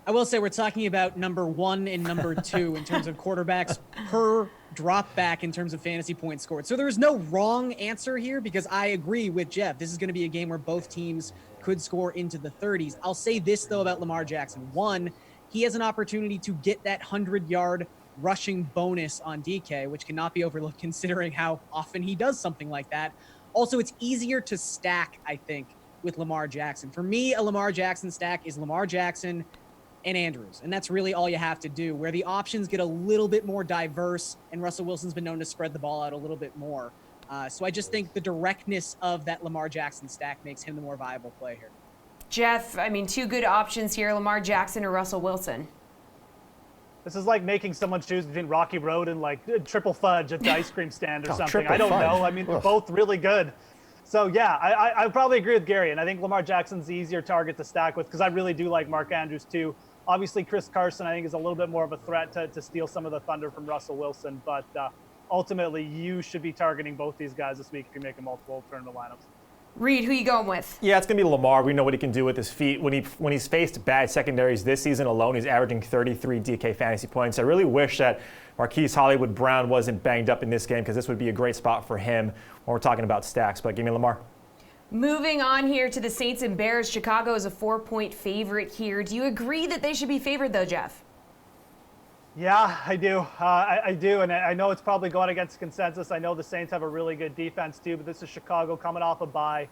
I will say we're talking about number 1 and number 2 in terms of quarterbacks per drop back in terms of fantasy points scored. So there is no wrong answer here because I agree with Jeff. This is going to be a game where both teams could score into the 30s. I'll say this, though, about Lamar Jackson. 1, he has an opportunity to get that 100-yard rushing bonus on DK, which cannot be overlooked considering how often he does something like that. Also, it's easier to stack, I think, with Lamar Jackson. For me, a Lamar Jackson stack is Lamar Jackson and Andrews, and that's really all you have to do, where the options get a little bit more diverse, and Russell Wilson's been known to spread the ball out a little bit more. So I just think the directness of that Lamar Jackson stack makes him the more viable play here. Jeff, I mean, 2 good options here, Lamar Jackson or Russell Wilson. This is like making someone choose between Rocky Road and like triple fudge at the ice cream stand or something. I don't fudge. know. I mean, they're both really good. So, yeah, I probably agree with Gary, and I think Lamar Jackson's the easier target to stack with because I really do like Mark Andrews, too. Obviously, Chris Carson, I think, is a little bit more of a threat to steal some of the thunder from Russell Wilson, but ultimately, you should be targeting both these guys this week if you're making multiple tournament lineups. Reed, who you going with? Yeah, it's going to be Lamar. We know what he can do with his feet. When he's faced bad secondaries this season alone, he's averaging 33 DK fantasy points. I really wish that Marquise Hollywood Brown wasn't banged up in this game because this would be a great spot for him when we're talking about stacks. But give me Lamar. Moving on here to the Saints and Bears. Chicago is a 4-point favorite here. Do you agree that they should be favored, though, Jeff? Yeah, I do. I do, and I know it's probably going against consensus. I know the Saints have a really good defense, too, but this is Chicago coming off a bye.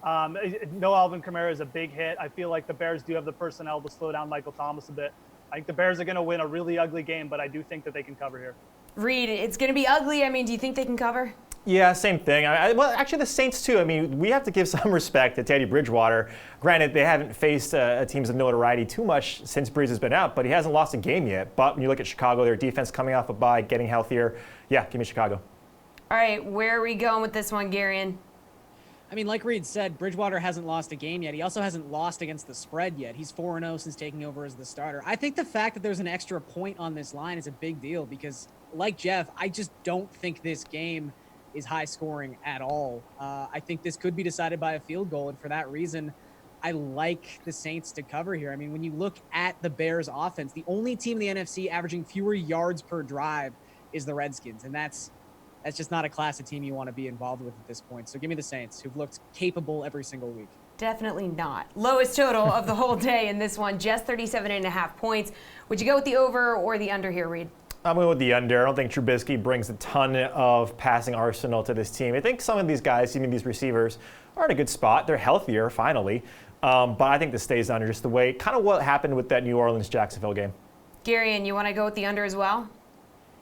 No Alvin Kamara is a big hit. I feel like the Bears do have the personnel to slow down Michael Thomas a bit. I think the Bears are going to win a really ugly game, but I do think that they can cover here. Reed, it's going to be ugly. I mean, do you think they can cover? Yeah, same thing. Well, actually, the Saints, too. I mean, we have to give some respect to Teddy Bridgewater. Granted, they haven't faced teams of notoriety too much since Breeze has been out, but he hasn't lost a game yet. But when you look at Chicago, their defense coming off a bye, getting healthier, yeah, give me Chicago. All right, where are we going with this one, Garion? I mean, like Reed said, Bridgewater hasn't lost a game yet. He also hasn't lost against the spread yet. He's 4-0 since taking over as the starter. I think the fact that there's an extra point on this line is a big deal because, like Jeff, I just don't think this game is high scoring at all. I think this could be decided by a field goal, and for that reason, I like the Saints to cover here. I mean, when you look at the Bears offense, the only team in the NFC averaging fewer yards per drive is the Redskins, and that's just not a class of team you want to be involved with at this point. So give me the Saints, who've looked capable every single week. Definitely not. Lowest total of the whole day in this one, just 37.5 points. Would you go with the over or the under here, Reed? I'm going with the under. I don't think Trubisky brings a ton of passing arsenal to this team. I think some of these guys, even these receivers, are in a good spot. They're healthier, finally. But I think this stays under just the way, kind of what happened with that New Orleans-Jacksonville game. Garion, you want to go with the under as well?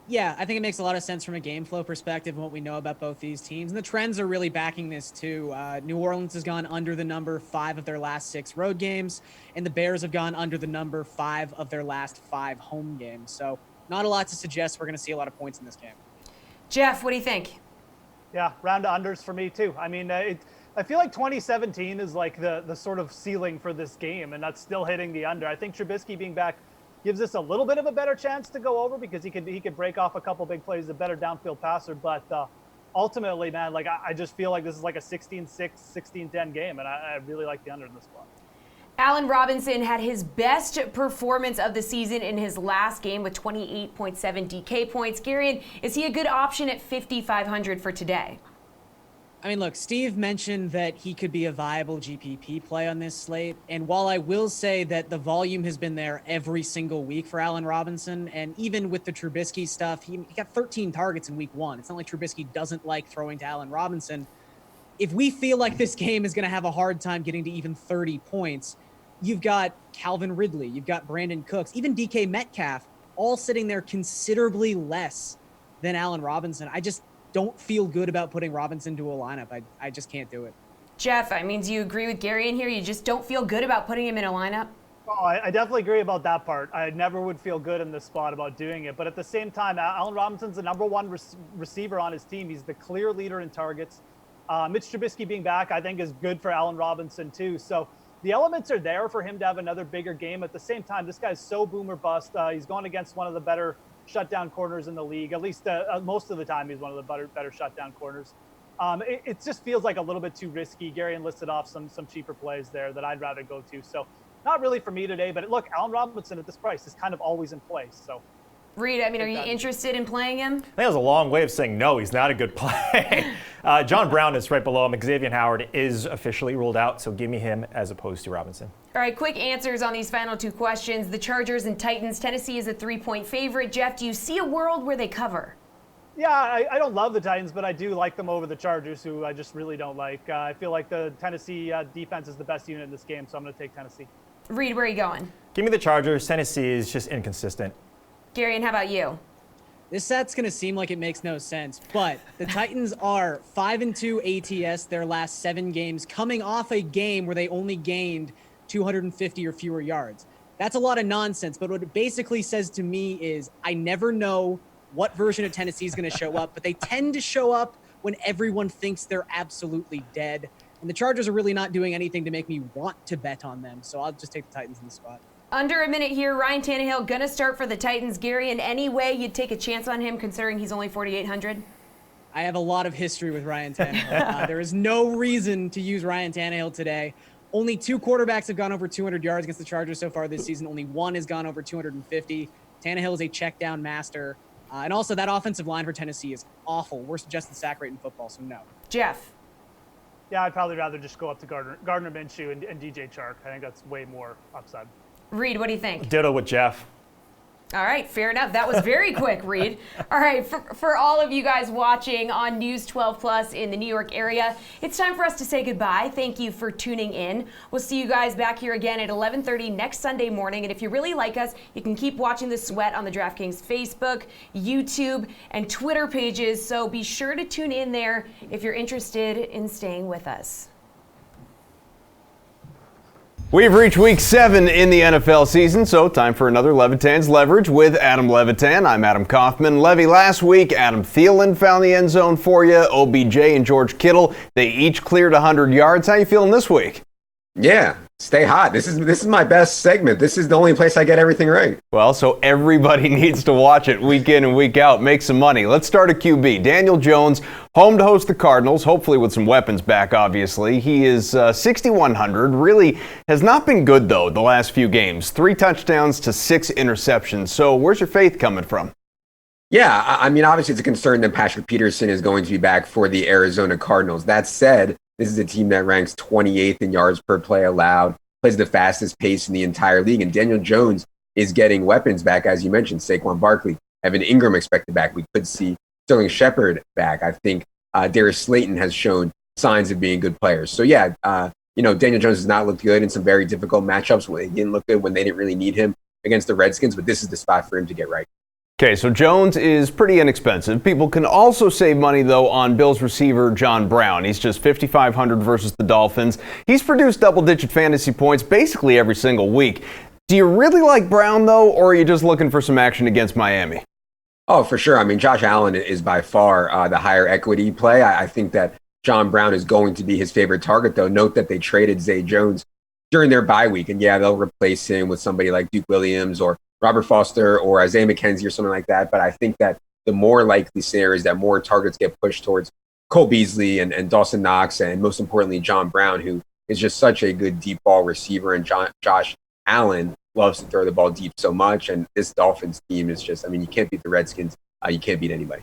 Yeah, I think it makes a lot of sense from a game flow perspective and what we know about both these teams. And the trends are really backing this, too. New Orleans has gone under the number 5 of their last 6 road games, and the Bears have gone under the number 5 of their last 5 home games. So not a lot to suggest we're going to see a lot of points in this game. Jeff, what do you think? Yeah, round of unders for me, too. I mean, I feel like 2017 is like the sort of ceiling for this game, and that's still hitting the under. I think Trubisky being back gives us a little bit of a better chance to go over because he could break off a couple big plays, a better downfield passer. But ultimately, man, like I just feel like this is like a 16-6, 16-10 game, and I really like the under in this spot. Allen Robinson had his best performance of the season in his last game with 28.7 DK points. Garion, is he a good option at 5,500 for today? I mean, look, Steve mentioned that he could be a viable GPP play on this slate. And while I will say that the volume has been there every single week for Allen Robinson, and even with the Trubisky stuff, he got 13 targets in week 1. It's not like Trubisky doesn't like throwing to Allen Robinson. If we feel like this game is going to have a hard time getting to even 30 points, you've got Calvin Ridley, you've got Brandon Cooks, even DK Metcalf, all sitting there considerably less than Allen Robinson. I just don't feel good about putting Robinson to a lineup. I just can't do it. Jeff, I mean, do you agree with Gary in here? You just don't feel good about putting him in a lineup? Oh, I definitely agree about that part. I never would feel good in this spot about doing it. But at the same time, Allen Robinson's the number 1 receiver on his team. He's the clear leader in targets. Mitch Trubisky being back, I think, is good for Allen Robinson, too. So the elements are there for him to have another bigger game. At the same time, this guy's so boom or bust. He's going against one of the better shutdown corners in the league. At least most of the time, he's one of the better shutdown corners. It just feels like a little bit too risky. Gary listed off some cheaper plays there that I'd rather go to. So not really for me today, but look, Allen Robinson at this price is kind of always in place. So Reed, I mean, are you interested in playing him? I think that was a long way of saying no, he's not a good play. John Brown is right below him. Xavier Howard is officially ruled out, so give me him as opposed to Robinson. All right, quick answers on these final 2 questions. The Chargers and Titans. Tennessee is a 3-point favorite. Jeff, do you see a world where they cover? Yeah, I don't love the Titans, but I do like them over the Chargers, who I just really don't like. I feel like the Tennessee defense is the best unit in this game, so I'm going to take Tennessee. Reed, where are you going? Give me the Chargers. Tennessee is just inconsistent. Gary, and how about you? This set's going to seem like it makes no sense, but the Titans are 5-2 ATS their last 7 games, coming off a game where they only gained 250 or fewer yards. That's a lot of nonsense, but what it basically says to me is I never know what version of Tennessee is going to show up, but they tend to show up when everyone thinks they're absolutely dead. And the Chargers are really not doing anything to make me want to bet on them. So I'll just take the Titans in the spot. Under a minute here, Ryan Tannehill gonna start for the Titans. Gary, in any way you'd take a chance on him considering he's only 4,800? I have a lot of history with Ryan Tannehill. There is no reason to use Ryan Tannehill today. Only 2 quarterbacks have gone over 200 yards against the Chargers so far this season. Only 1 has gone over 250. Tannehill is a check down master. And also that offensive line for Tennessee is awful. Worst adjusted sack rate in football, so no. Jeff. Yeah, I'd probably rather just go up to Gardner Minshew and DJ Chark. I think that's way more upside. Reed, what do you think? Ditto with Jeff. All right, fair enough. That was very quick, Reed. All right, for all of you guys watching on News 12 Plus in the New York area, it's time for us to say goodbye. Thank you for tuning in. We'll see you guys back here again at 11:30 next Sunday morning. And if you really like us, you can keep watching The Sweat on the DraftKings Facebook, YouTube, and Twitter pages. So be sure to tune in there if you're interested in staying with us. We've reached week 7 in the NFL season, so time for another Levitan's Leverage with Adam Levitan. I'm Adam Kaufman. Levy, last week, Adam Thielen found the end zone for you. OBJ and George Kittle, they each cleared 100 yards. How you feeling this week? Yeah, stay hot. This is my best segment. This is the only place I get everything right. Well, so everybody needs to watch it week in and week out. Make some money. Let's start at QB. Daniel Jones, home to host the Cardinals, hopefully with some weapons back, obviously. He is 6,100. Really has not been good, though, the last few games. 3 touchdowns to 6 interceptions. So where's your faith coming from? Yeah, I mean, obviously it's a concern that Patrick Peterson is going to be back for the Arizona Cardinals. That said, this is a team that ranks 28th in yards per play allowed, plays the fastest pace in the entire league, and Daniel Jones is getting weapons back, as you mentioned. Saquon Barkley, Evan Ingram expected back. We could see Sterling Shepard back. I think Darius Slayton has shown signs of being good players. So yeah, Daniel Jones has not looked good in some very difficult matchups. He didn't look good when they didn't really need him against the Redskins, but this is the spot for him to get right. Okay, so Jones is pretty inexpensive. People can also save money, though, on Bills receiver John Brown. He's just 5,500 versus the Dolphins. He's produced double-digit fantasy points basically every single week. Do you really like Brown, though, or are you just looking for some action against Miami? Oh, for sure. I mean, Josh Allen is by far the higher equity play. I think that John Brown is going to be his favorite target, though. Note that they traded Zay Jones during their bye week, and yeah, they'll replace him with somebody like Duke Williams or Robert Foster or Isaiah McKenzie or something like that. But I think that the more likely scenario is that more targets get pushed towards Cole Beasley and Dawson Knox, and most importantly, John Brown, who is just such a good deep ball receiver. And Josh Allen loves to throw the ball deep so much. And this Dolphins team is just, I mean, you can't beat the Redskins. You can't beat anybody.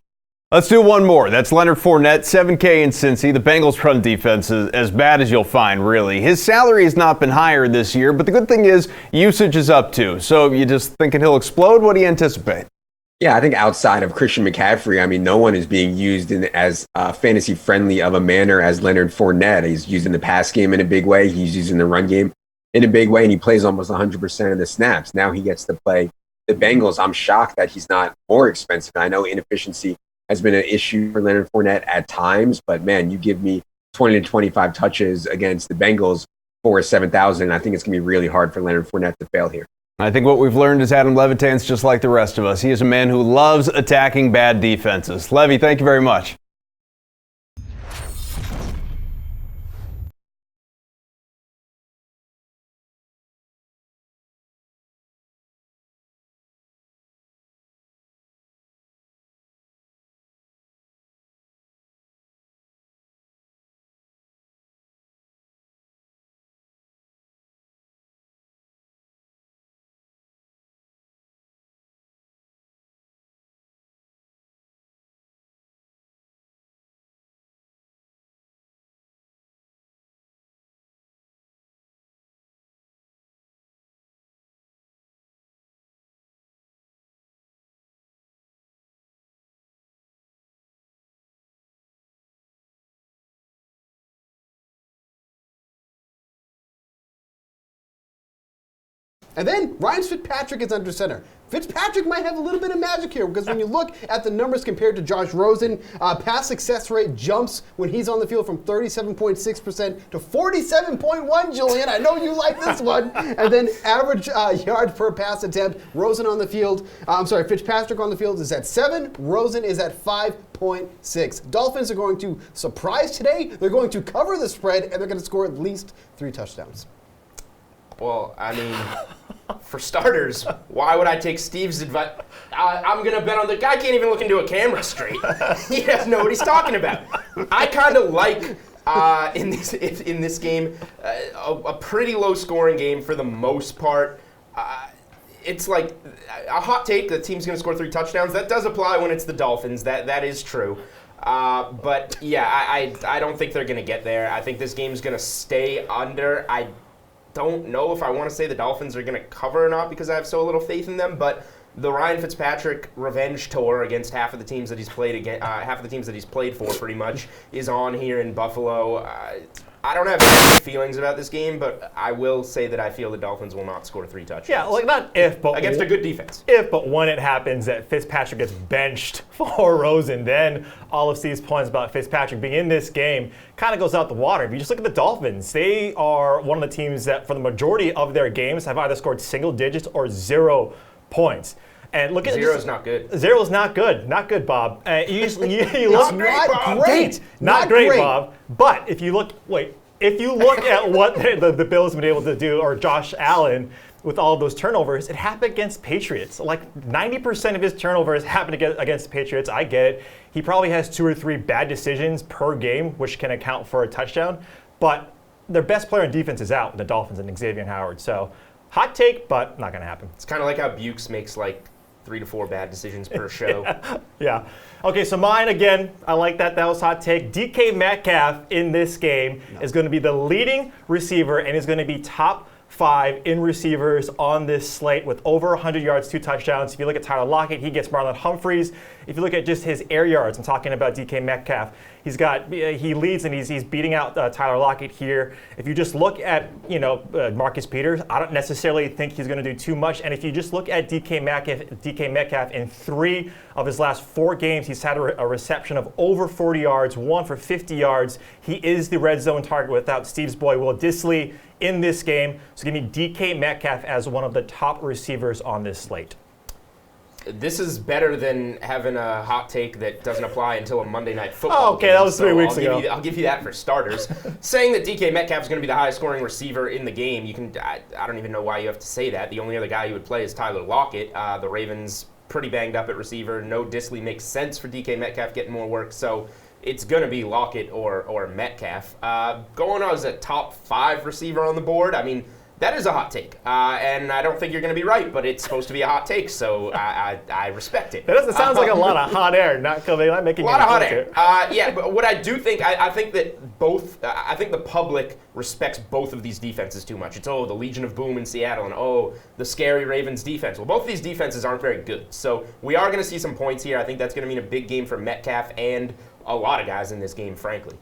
Let's do one more. That's Leonard Fournette, 7K in Cincy. The Bengals' run defense is as bad as you'll find, really. His salary has not been higher this year, but the good thing is usage is up too. So you just thinking he'll explode? What do you anticipate? Yeah, I think outside of Christian McCaffrey, I mean, no one is being used in as fantasy-friendly of a manner as Leonard Fournette. He's used in the pass game in a big way. He's used in the run game in a big way, and he plays almost 100% of the snaps. Now he gets to play the Bengals. I'm shocked that he's not more expensive. I know inefficiency has been an issue for Leonard Fournette at times, but man, you give me 20 to 25 touches against the Bengals for 7,000. I think it's going to be really hard for Leonard Fournette to fail here. I think what we've learned is Adam Levitan's just like the rest of us. He is a man who loves attacking bad defenses. Levy, thank you very much. And then Ryan Fitzpatrick is under center. Fitzpatrick might have a little bit of magic here because when you look at the numbers compared to Josh Rosen, pass success rate jumps when he's on the field from 37.6% to 47.1, Julian. I know you like this one. And then average yards per pass attempt, Fitzpatrick on the field is at 7. Rosen is at 5.6. Dolphins are going to surprise today. They're going to cover the spread, and they're going to score at least 3 touchdowns. Well, I mean, for starters, why would I take Steve's advice? I'm going to bet on the guy can't even look into a camera straight. He doesn't know what he's talking about. I kind of like, in this game, a pretty low-scoring game for the most part. It's like a hot take, the team's going to score 3 touchdowns. That does apply when it's the Dolphins. That is true. But, yeah, I don't think they're going to get there. I think this game's going to stay under. I don't know if I want to say the Dolphins are going to cover or not because I have so little faith in them, but the Ryan Fitzpatrick revenge tour against half of the teams that he's played for pretty much is on here in Buffalo. I don't have any feelings about this game, but I will say that I feel the Dolphins will not score 3 touchdowns. Yeah, like not if, but against a good defense. If, but when it happens that Fitzpatrick gets benched for Rosen, then all of Steve's points about Fitzpatrick being in this game kind of goes out the water. If you just look at the Dolphins, they are one of the teams that for the majority of their games have either scored single digits or 0 points. And look at Zero's not good. Zero's not good. Not good, Bob. You look not great. Not great, Bob. But if you look at what the Bills have been able to do, or Josh Allen, with all of those turnovers, it happened against Patriots. Like 90% of his turnovers happened against the Patriots. I get it. He probably has 2 or 3 bad decisions per game, which can account for a touchdown. But their best player on defense is out, the Dolphins, and Xavier Howard. So hot take, but not going to happen. It's kind of like how Bukes makes like 3 to 4 bad decisions per show. Yeah. Okay, so mine again, I like that. That was hot take. DK Metcalf in this game is going to be the leading receiver and is going to be top 5 in receivers on this slate with over 100 yards, 2 touchdowns. If you look at Tyler Lockett, he gets Marlon Humphreys. If you look at just his air yards, I'm talking about DK Metcalf. He leads and he's beating out Tyler Lockett here. If you just look at Marcus Peters, I don't necessarily think he's going to do too much. And if you just look at DK Metcalf in 3 of his last 4 games, he's had a reception of over 40 yards, 1 for 50 yards. He is the red zone target without Steve's boy Will Dissly in this game. So give me DK Metcalf as one of the top receivers on this slate. This is better than having a hot take that doesn't apply until a Monday Night Football okay, game. That was 3 weeks ago. I'll give you that for starters. Saying that DK Metcalf is going to be the highest scoring receiver in the game, I don't even know why you have to say that. The only other guy you would play is Tyler Lockett. The Ravens pretty banged up at receiver. No Dissly makes sense for DK Metcalf getting more work, so it's going to be Lockett or Metcalf. Going on as a top 5 receiver on the board, I mean, that is a hot take, and I don't think you're going to be right, but it's supposed to be a hot take, so I respect it. That sounds like a lot of hot air, not making a lot of hot air. Yeah, but what I do think, I think that I think the public respects both of these defenses too much. It's, the Legion of Boom in Seattle, and the scary Ravens defense. Well, both of these defenses aren't very good, so we are going to see some points here. I think that's going to mean a big game for Metcalf and a lot of guys in this game, frankly.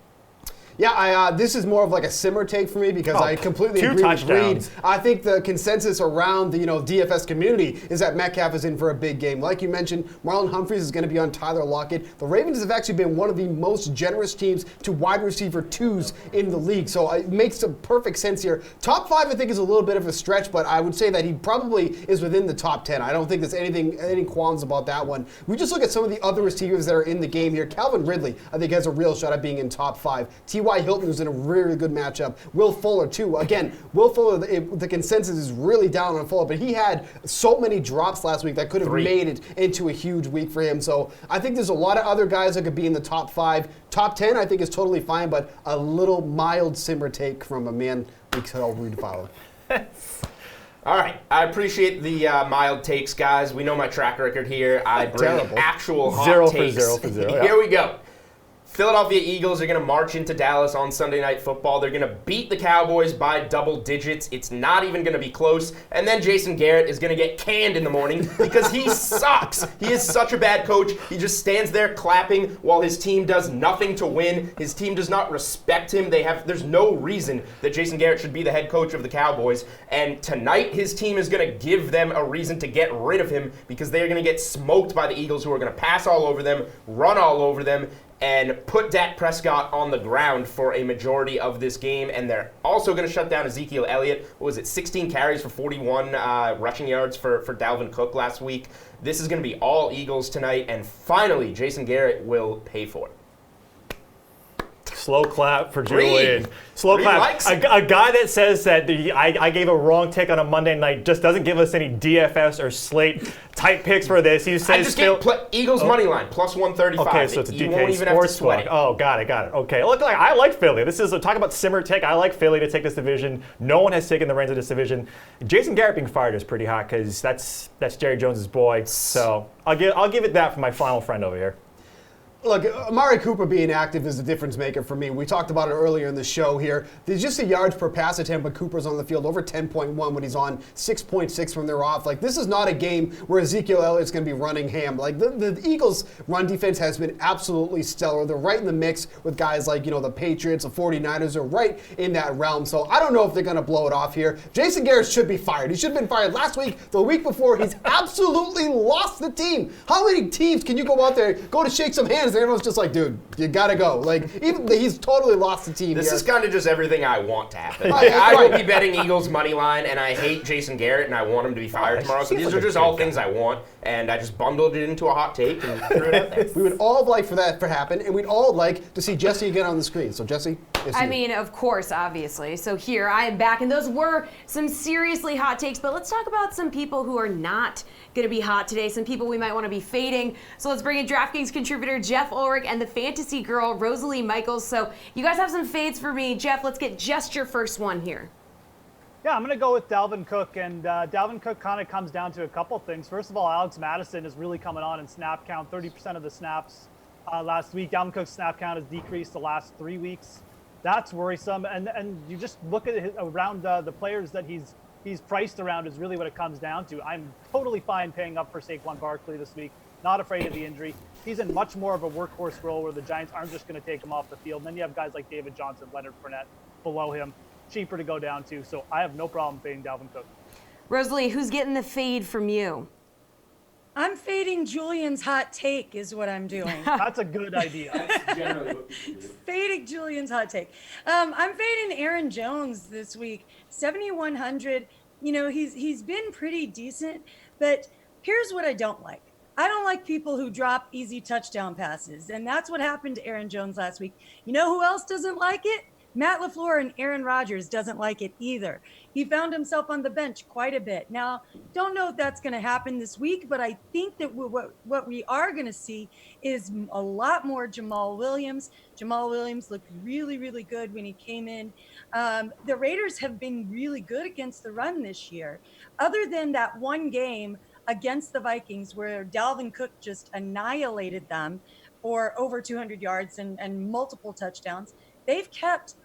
Yeah, this is more of like a simmer take for me because I completely agree with Reed. I think the consensus around the DFS community is that Metcalf is in for a big game. Like you mentioned, Marlon Humphreys is going to be on Tyler Lockett. The Ravens have actually been one of the most generous teams to wide receiver 2s in the league, so it makes some perfect sense here. Top 5, I think, is a little bit of a stretch, but I would say that he probably is within the top 10. I don't think there's any qualms about that one. We just look at some of the other receivers that are in the game here. Calvin Ridley, I think, has a real shot at being in top 5. T.Y. Hilton, who's in a really good matchup. Will Fuller, too. Again, Will Fuller, the consensus is really down on Fuller, but he had so many drops last week that could have made it into a huge week for him. So I think there's a lot of other guys that could be in the top 5. Top 10, I think, is totally fine, but a little mild simmer take from a man we could all read follow. All right, I appreciate the mild takes, guys. We know my track record here. I bring actual hot takes. 0 for 0 for 0. Here we go. Philadelphia Eagles are going to march into Dallas on Sunday Night Football. They're going to beat the Cowboys by double digits. It's not even going to be close. And then Jason Garrett is going to get canned in the morning because he sucks. He is such a bad coach. He just stands there clapping while his team does nothing to win. His team does not respect him. There's no reason that Jason Garrett should be the head coach of the Cowboys. And tonight, his team is going to give them a reason to get rid of him because they are going to get smoked by the Eagles, who are going to pass all over them, run all over them, and put Dak Prescott on the ground for a majority of this game. And they're also going to shut down Ezekiel Elliott. What was it, 16 carries for 41 rushing yards for Dalvin Cook last week. This is going to be all Eagles tonight, and finally, Jason Garrett will pay for it. Slow clap for Julian. Slow clap. A guy that says that I gave a wrong take on a Monday night just doesn't give us any DFS or slate type picks for this. He says I just gave Eagles money line plus 135. Okay, so it's a you won't DK even have to sports sweat book. Oh, got it. Okay, look, I like Philly. This is talk about simmer take. I like Philly to take this division. No one has taken the reins of this division. Jason Garrett being fired is pretty hot because that's Jerry Jones's boy. So I'll give it that for my final friend over here. Look, Amari Cooper being active is the difference maker for me. We talked about it earlier in the show here. There's just a yards per pass attempt when Cooper's on the field, over 10.1 when he's on, 6.6 when they're off. Like, this is not a game where Ezekiel Elliott's going to be running ham. Like, the Eagles' run defense has been absolutely stellar. They're right in the mix with guys like, the Patriots, the 49ers are right in that realm. So I don't know if they're going to blow it off here. Jason Garrett should be fired. He should have been fired last week, the week before. He's absolutely lost the team. How many teams can you go out there, go to shake some hands, and everyone's just like, dude, you got to go. Like, he's totally lost the team This here. is kind of just everything I want to happen. I will be betting Eagles money line, and I hate Jason Garrett, and I want him to be fired tomorrow. So these are just all things I want, and I just bundled it into a hot take and threw it out there. We would all like for that to happen, and we'd all like to see Jessie again on the screen. So, Jessie, it's I you. mean, of course, obviously. So here, I am back, and those were some seriously hot takes, but let's talk about some people who are not going to be hot today, some people we might want to be fading. So let's bring in DraftKings contributor Jeff Ulrich and the fantasy girl Rosalie Michaels. So you guys have some fades for me. Jeff, let's get just your first one here. Yeah, I'm going to go with Dalvin Cook, and Dalvin Cook kind of comes down to a couple things. First of all, Alex Madison is really coming on in snap count, 30% of the snaps last week. Dalvin Cook's snap count has decreased the last 3 weeks. That's worrisome, and you just look at around the players that he's priced around is really what it comes down to. I'm totally fine paying up for Saquon Barkley this week. Not afraid of the injury. He's in much more of a workhorse role where the Giants aren't just going to take him off the field. And then you have guys like David Johnson, Leonard Fournette below him, cheaper to go down to. So I have no problem fading Dalvin Cook. Rosalie, who's getting the fade from you? I'm fading Julian's hot take is what I'm doing. That's a good idea. That's generally what we do. Fading Julian's hot take. I'm fading Aaron Jones this week. 7,100. He's been pretty decent, but here's what I don't like. I don't like people who drop easy touchdown passes, and that's what happened to Aaron Jones last week. You know who else doesn't like it? Matt LaFleur and Aaron Rodgers doesn't like it either. He found himself on the bench quite a bit. Now, don't know if that's going to happen this week, but I think that what we are going to see is a lot more Jamal Williams. Jamal Williams looked really, really good when he came in. The Raiders have been really good against the run this year. Other than that one game against the Vikings where Dalvin Cook just annihilated them for over 200 yards and multiple touchdowns, they've kept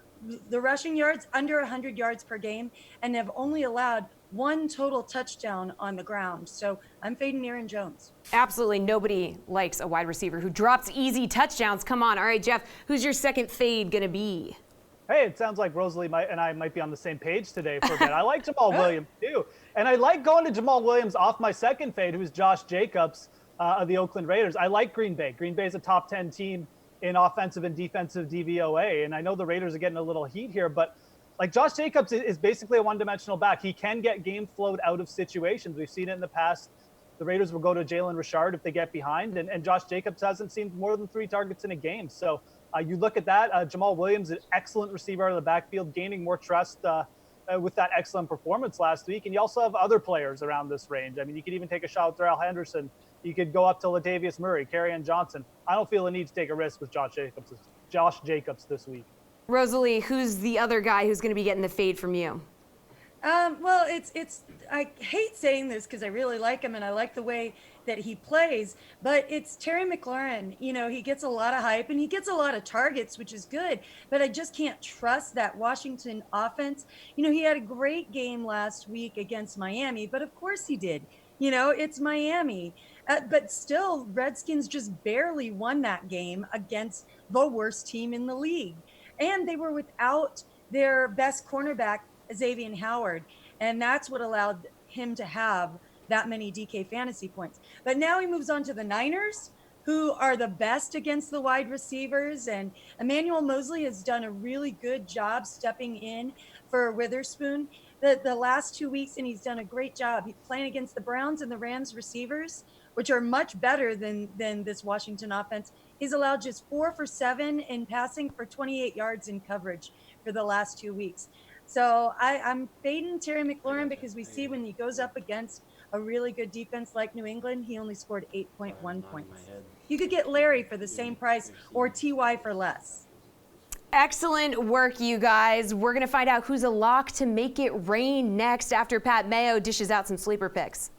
the rushing yards under 100 yards per game and have only allowed one total touchdown on the ground. So I'm fading Aaron Jones. Absolutely nobody likes a wide receiver who drops easy touchdowns. Come on. All right, Jeff, who's your second fade going to be? Hey, it sounds like Rosalie and I might be on the same page today for a bit. I like Jamal Williams too. And I like going to Jamal Williams off my second fade, who's Josh Jacobs of the Oakland Raiders. I like Green Bay. Green Bay is a top 10 team in offensive and defensive DVOA. And I know the Raiders are getting a little heat here, but like Josh Jacobs is basically a one-dimensional back. He can get game flowed out of situations. We've seen it in the past. The Raiders will go to Jalen Richard if they get behind, and Josh Jacobs hasn't seen more than 3 targets in a game. So you look at that, Jamal Williams, an excellent receiver out of the backfield, gaining more trust with that excellent performance last week. And you also have other players around this range. I mean, you could even take a shot with Darrell Henderson. You could go up to Latavius Murray, Kerryon Johnson. I don't feel a need to take a risk with Josh Jacobs this week. Rosalie, who's the other guy who's going to be getting the fade from you? Well, I hate saying this because I really like him and I like the way that he plays, but it's Terry McLaurin. You know, he gets a lot of hype and he gets a lot of targets, which is good, but I just can't trust that Washington offense. You know, he had a great game last week against Miami, but of course he did. You know, it's Miami. But still, Redskins just barely won that game against the worst team in the league. And they were without their best cornerback, Xavier Howard. And that's what allowed him to have that many DK fantasy points. But now he moves on to the Niners, who are the best against the wide receivers. And Emmanuel Mosley has done a really good job stepping in for Witherspoon the last 2 weeks, and he's done a great job. He's playing against the Browns and the Rams receivers, which are much better than this Washington offense. He's allowed just 4 for 7 in passing for 28 yards in coverage for the last 2 weeks. So I'm fading Terry McLaurin because we see when he goes up against a really good defense like New England, he only scored 8.1 points. You could get Larry for the same price or TY for less. Excellent work, you guys. We're going to find out who's a lock to make it rain next after Pat Mayo dishes out some sleeper picks.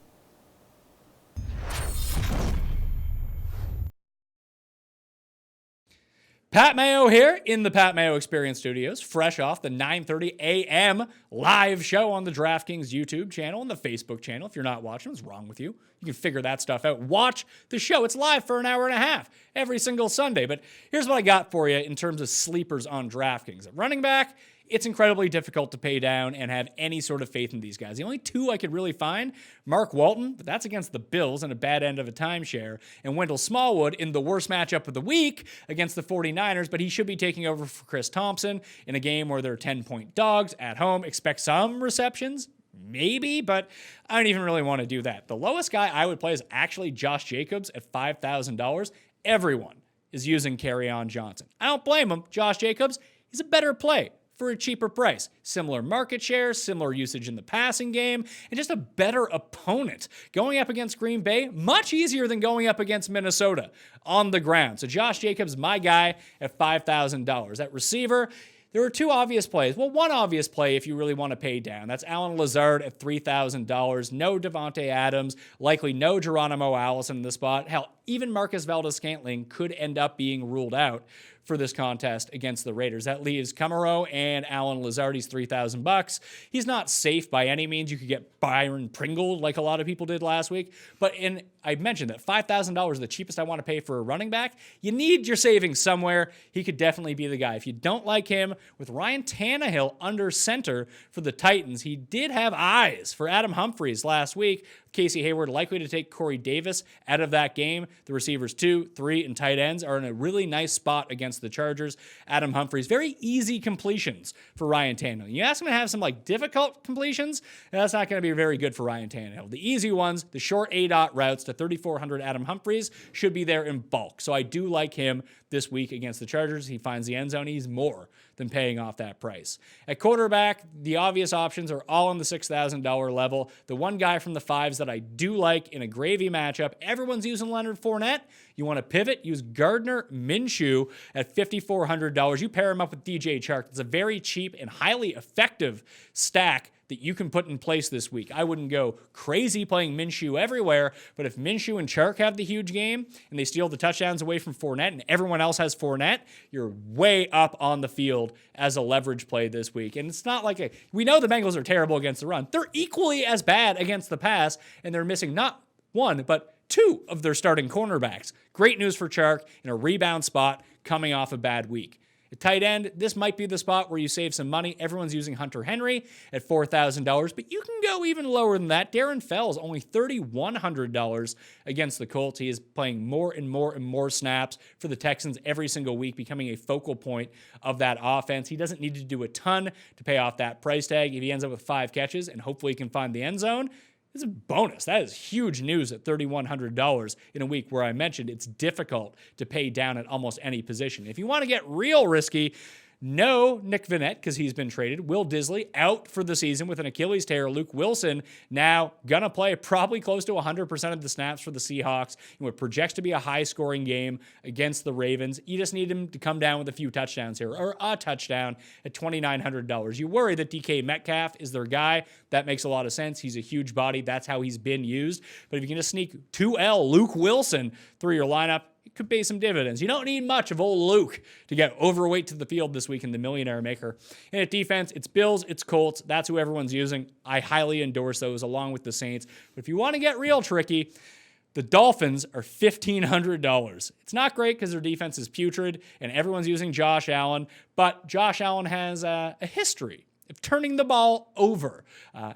Pat Mayo here in the Pat Mayo Experience Studios, fresh off the 9:30 a.m. live show on the DraftKings YouTube channel and the Facebook channel. If you're not watching, what's wrong with you? You can figure that stuff out. Watch the show. It's live for an hour and a half every single Sunday. But here's what I got for you in terms of sleepers on DraftKings. At running back, it's incredibly difficult to pay down and have any sort of faith in these guys. The only two I could really find, Mark Walton, but that's against the Bills and a bad end of a timeshare, and Wendell Smallwood in the worst matchup of the week against the 49ers, but he should be taking over for Chris Thompson in a game where they're 10-point dogs at home. Expect some receptions, maybe, but I don't even really want to do that. The lowest guy I would play is actually Josh Jacobs at $5,000. Everyone is using Kerryon Johnson. I don't blame him. Josh Jacobs, he's a better play for a cheaper price. Similar market share, similar usage in the passing game, and just a better opponent. Going up against Green Bay, much easier than going up against Minnesota on the ground. So Josh Jacobs, my guy at $5,000. At receiver, there are two obvious plays. Well, one obvious play if you really want to pay down. That's Allen Lazard at $3,000. No Devontae Adams, likely no Geronimo Allison in the spot. Hell, even Marcus Valdes-Scantling could end up being ruled out for this contest against the Raiders. That leaves Camaro and Allen Lazard. He's $3,000. He's not safe by any means. You could get Byron Pringle like a lot of people did last week. But I mentioned that $5,000 is the cheapest I want to pay for a running back. You need your savings somewhere. He could definitely be the guy. If you don't like him, with Ryan Tannehill under center for the Titans, he did have eyes for Adam Humphries last week. Casey Hayward likely to take Corey Davis out of that game. The receivers 2, 3, and tight ends are in a really nice spot against the Chargers. Adam Humphries, very easy completions for Ryan Tannehill. You ask him to have some difficult completions, that's not going to be very good for Ryan Tannehill. The easy ones, the short A-dot routes to 3,400 Adam Humphries should be there in bulk. So I do like him this week against the Chargers. He finds the end zone. He's more than paying off that price. At quarterback, the obvious options are all in the $6,000 level. The one guy from the fives that I do like in a gravy matchup, everyone's using Leonard Fournette. You want to pivot, use Gardner Minshew at $5,400. You pair him up with DJ Chark. It's a very cheap and highly effective stack that you can put in place this week. I wouldn't go crazy playing Minshew everywhere, but if Minshew and Chark have the huge game and they steal the touchdowns away from Fournette and everyone else has Fournette, you're way up on the field as a leverage play this week. And it's not like we know the Bengals are terrible against the run. They're equally as bad against the pass, and they're missing not one, but two of their starting cornerbacks. Great news for Chark in a rebound spot coming off a bad week. At tight end, this might be the spot where you save some money. Everyone's using Hunter Henry at $4,000, but you can go even lower than that. Darren Fells, only $3,100 against the Colts. He is playing more and more and more snaps for the Texans every single week, becoming a focal point of that offense. He doesn't need to do a ton to pay off that price tag. If he ends up with 5 catches and hopefully he can find the end zone, it's a bonus. That is huge news at $3,100 in a week where I mentioned it's difficult to pay down at almost any position. If you want to get real risky, No Nick Vannett because he's been traded. Will Disley out for the season with an Achilles tear. Luke Wilson now going to play probably close to 100% of the snaps for the Seahawks in what projects to be a high-scoring game against the Ravens. You just need him to come down with a few touchdowns here, or a touchdown at $2,900. You worry that DK Metcalf is their guy. That makes a lot of sense. He's a huge body. That's how he's been used. But if you can just sneak 2L Luke Wilson through your lineup, it could pay some dividends. You don't need much of old Luke to get overweight to the field this week in the Millionaire Maker. And at defense, it's Bills, it's Colts. That's who everyone's using. I highly endorse those along with the Saints. But if you want to get real tricky, the Dolphins are $1,500. It's not great because their defense is putrid and everyone's using Josh Allen, but Josh Allen has a history of turning the ball over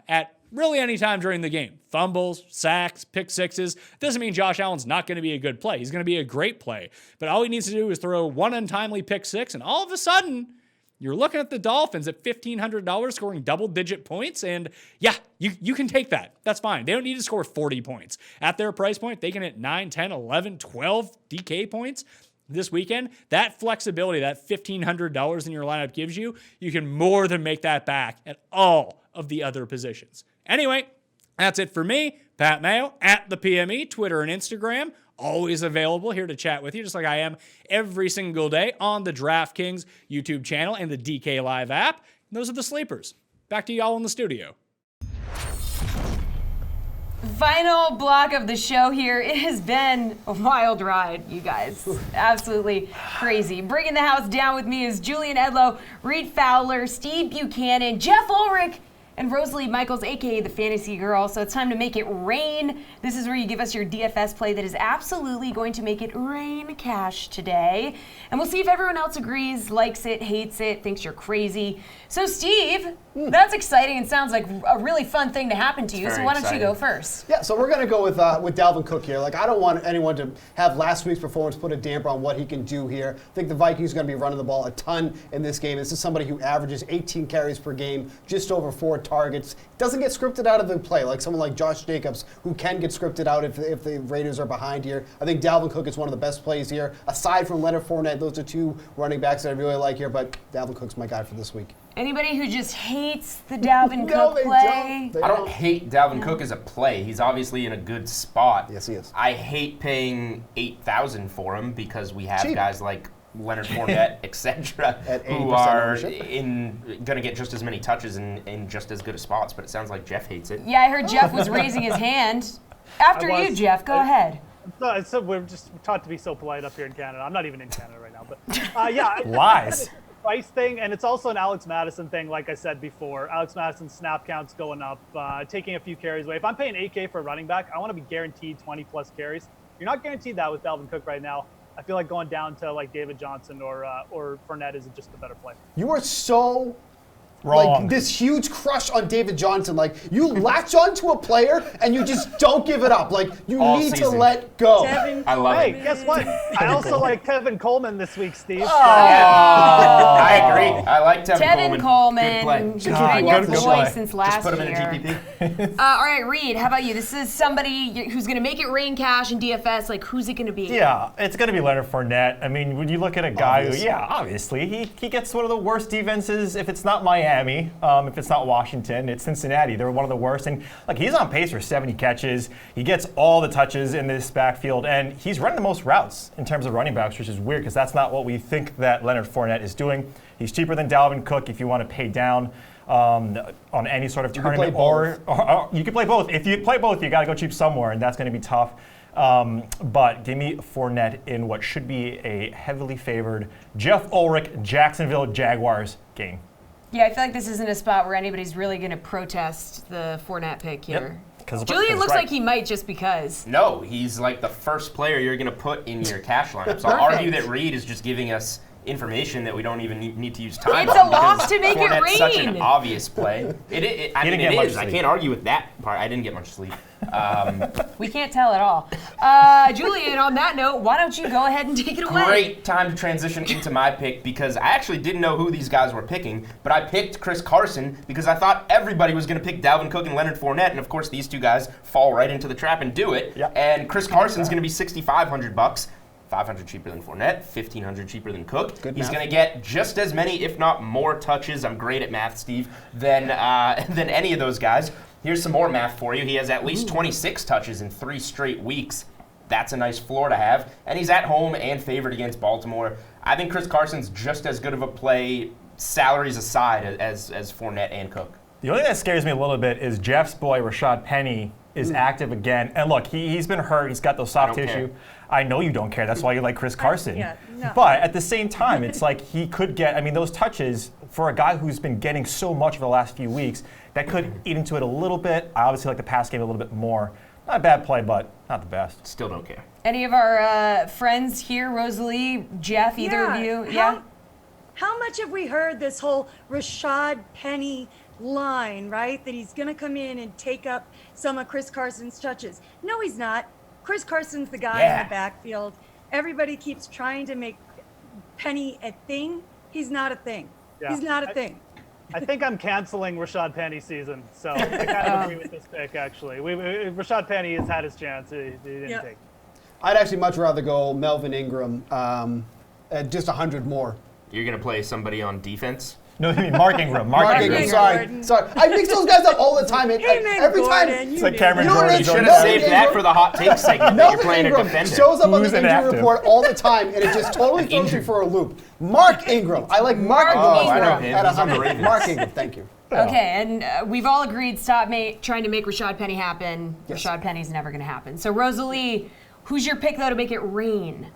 at really any time during the game. Fumbles, sacks, pick sixes. Doesn't mean Josh Allen's not going to be a good play. He's going to be a great play. But all he needs to do is throw one untimely pick six, and all of a sudden, you're looking at the Dolphins at $1,500 scoring double-digit points, and yeah, you can take that. That's fine. They don't need to score 40 points. At their price point, they can hit 9, 10, 11, 12 DK points this weekend. That flexibility, that $1,500 in your lineup gives you, you can more than make that back at all of the other positions. Anyway, that's it for me. Pat Mayo at the PME, Twitter and Instagram. Always available here to chat with you, just like I am every single day on the DraftKings YouTube channel and the DK Live app. And those are the sleepers. Back to y'all in the studio. Final block of the show here. It has been a wild ride, you guys. Absolutely crazy. Bringing the house down with me is Julian Edlow, Reed Fowler, Steve Buchanan, Jeff Ulrich, and Rosalie Michaels, a.k.a. the Fantasy Girl. So it's time to make it rain. This is where you give us your DFS play that is absolutely going to make it rain cash today. And we'll see if everyone else agrees, likes it, hates it, thinks you're crazy. So Steve, that's exciting and sounds like a really fun thing to happen to you. So why don't you go first? Yeah, so we're going to go with Dalvin Cook here. Like, I don't want anyone to have last week's performance put a damper on what he can do here. I think the Vikings are going to be running the ball a ton in this game. This is somebody who averages 18 carries per game, just over 4 targets. Doesn't get scripted out of the play like someone like Josh Jacobs, who can get scripted out if the Raiders are behind here. I think Dalvin Cook is one of the best plays here. Aside from Leonard Fournette, those are 2 running backs that I really like here, but Dalvin Cook's my guy for this week. Anybody who just hates the Dalvin Cook play? I don't hate Dalvin Cook as a play. He's obviously in a good spot. Yes, he is. I hate paying $8,000 for him because we have guys like Leonard Fournette, etc., who are going to get just as many touches in just as good of spots. But it sounds like Jeff hates it. Yeah, I heard Jeff was raising his hand. After you, Jeff, go ahead. So we're just taught to be so polite up here in Canada. I'm not even in Canada right now, but yeah. Lies. Price thing, and it's also an Alex Madison thing, like I said before. Alex Madison's snap count's going up, taking a few carries away. If I'm paying $8K for a running back, I want to be guaranteed 20-plus carries. You're not guaranteed that with Dalvin Cook right now. I feel like going down to like David Johnson or Fournette is just a better play. You are so wrong. Like this huge crush on David Johnson. Like you latch onto a player and you just don't give it up. Like you All need season. to let go. I love it. Hey, guess what? I also like Tevin Coleman this week, Steve. I agree. I like Tevin Coleman. Good play. God, good boy since last Just put him year. in a GPP. All right, Reed, how about you? This is somebody who's going to make it rain cash in DFS. Like, who's it going to be? Yeah, it's going to be Leonard Fournette. I mean, when you look at a guy who, obviously, he gets one of the worst defenses. If it's not Miami, if it's not Washington, it's Cincinnati. They're one of the worst. And like he's on pace for 70 catches. He gets all the touches in this backfield, and he's running the most routes in terms of running backs, which is weird because that's not what we think that Leonard Fournette is doing. He's cheaper than Dalvin Cook if you want to pay down on any sort of tournament. Or you can play both. If you play both, you got to go cheap somewhere, and that's going to be tough. But give me Fournette in what should be a heavily favored Jeff Ulrich Jacksonville Jaguars game. Yeah, I feel like this isn't a spot where anybody's really going to protest the Fournette pick here. Yep. Julian looks like he might just because. No, he's like the first player you're going to put in your cash lineup. So I'll argue that Reed is just giving us information that we don't even need to use time on. It's a loss to make it rain. Fournette's such an obvious play. It is. I can't argue with that part. I didn't get much sleep. We can't tell at all. Julian, on that note, why don't you go ahead and take it away? Great time to transition into my pick because I actually didn't know who these guys were picking, but I picked Chris Carson because I thought everybody was going to pick Dalvin Cook and Leonard Fournette, and of course these two guys fall right into the trap and do it. Yep. And Chris Carson's going to be $6,500. $500 cheaper than Fournette, $1,500 cheaper than Cook. Good He's math. going to get just as many, if not more touches. I'm great at math, Steve, than any of those guys. Here's some more math for you. He has at least 26 touches in 3 straight weeks. That's a nice floor to have. And he's at home and favored against Baltimore. I think Chris Carson's just as good of a play, salaries aside, as Fournette and Cook. The only thing that scares me a little bit is Jeff's boy, Rashad Penny, is active again. And look, he's been hurt. He's got those soft tissue. I know you don't care. That's why you like Chris Carson. No. But at the same time, it's like he could get, those touches for a guy who's been getting so much for the last few weeks, that could eat into it a little bit. I obviously like the pass game a little bit more. Not a bad play, but not the best. Still don't care. Any of our friends here, Rosalie, Jeff, either of you? How much have we heard this whole Rashad Penny line, right? That he's going to come in and take up some of Chris Carson's touches. No, he's not. Chris Carson's the guy in the backfield. Everybody keeps trying to make Penny a thing. He's not a thing. Yeah. He's not a thing. I think I'm canceling Rashad Penny's season, so I kind of agree with this pick, actually. Rashad Penny has had his chance. He didn't take it. I'd actually much rather go Melvin Ingram at just 100 more. You're going to play somebody on defense? No, you mean Mark Ingram. Mark Ingram, sorry. I mix those guys up all the time. Every time. It's like Cameron Jordan. You should have saved that for the hot take segment. You're playing a defender. Shows up on the injury report all the time, and it just totally throws you for a loop. Mark Ingram. I like Mark Ingram I know him. at He's on the 100. Ravens. Mark Ingram, thank you. Okay, and we've all agreed stop trying to make Rashad Penny happen. Yes. Rashad Penny's never going to happen. So Rosalie, who's your pick though to make it rain?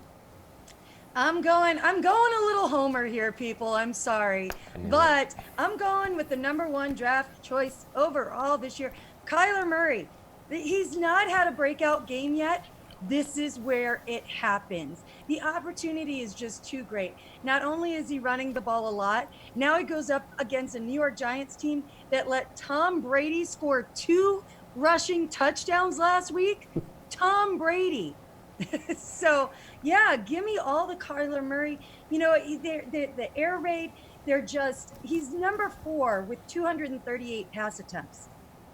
I'm going a little homer here, people. I'm sorry. But I'm going with the #1 draft choice overall this year, Kyler Murray. He's not had a breakout game yet. This is where it happens. The opportunity is just too great. Not only is he running the ball a lot, now he goes up against a New York Giants team that let Tom Brady score 2 rushing touchdowns last week. Tom Brady. So, yeah, give me all the Kyler Murray. You know, the air raid, he's #4 with 238 pass attempts.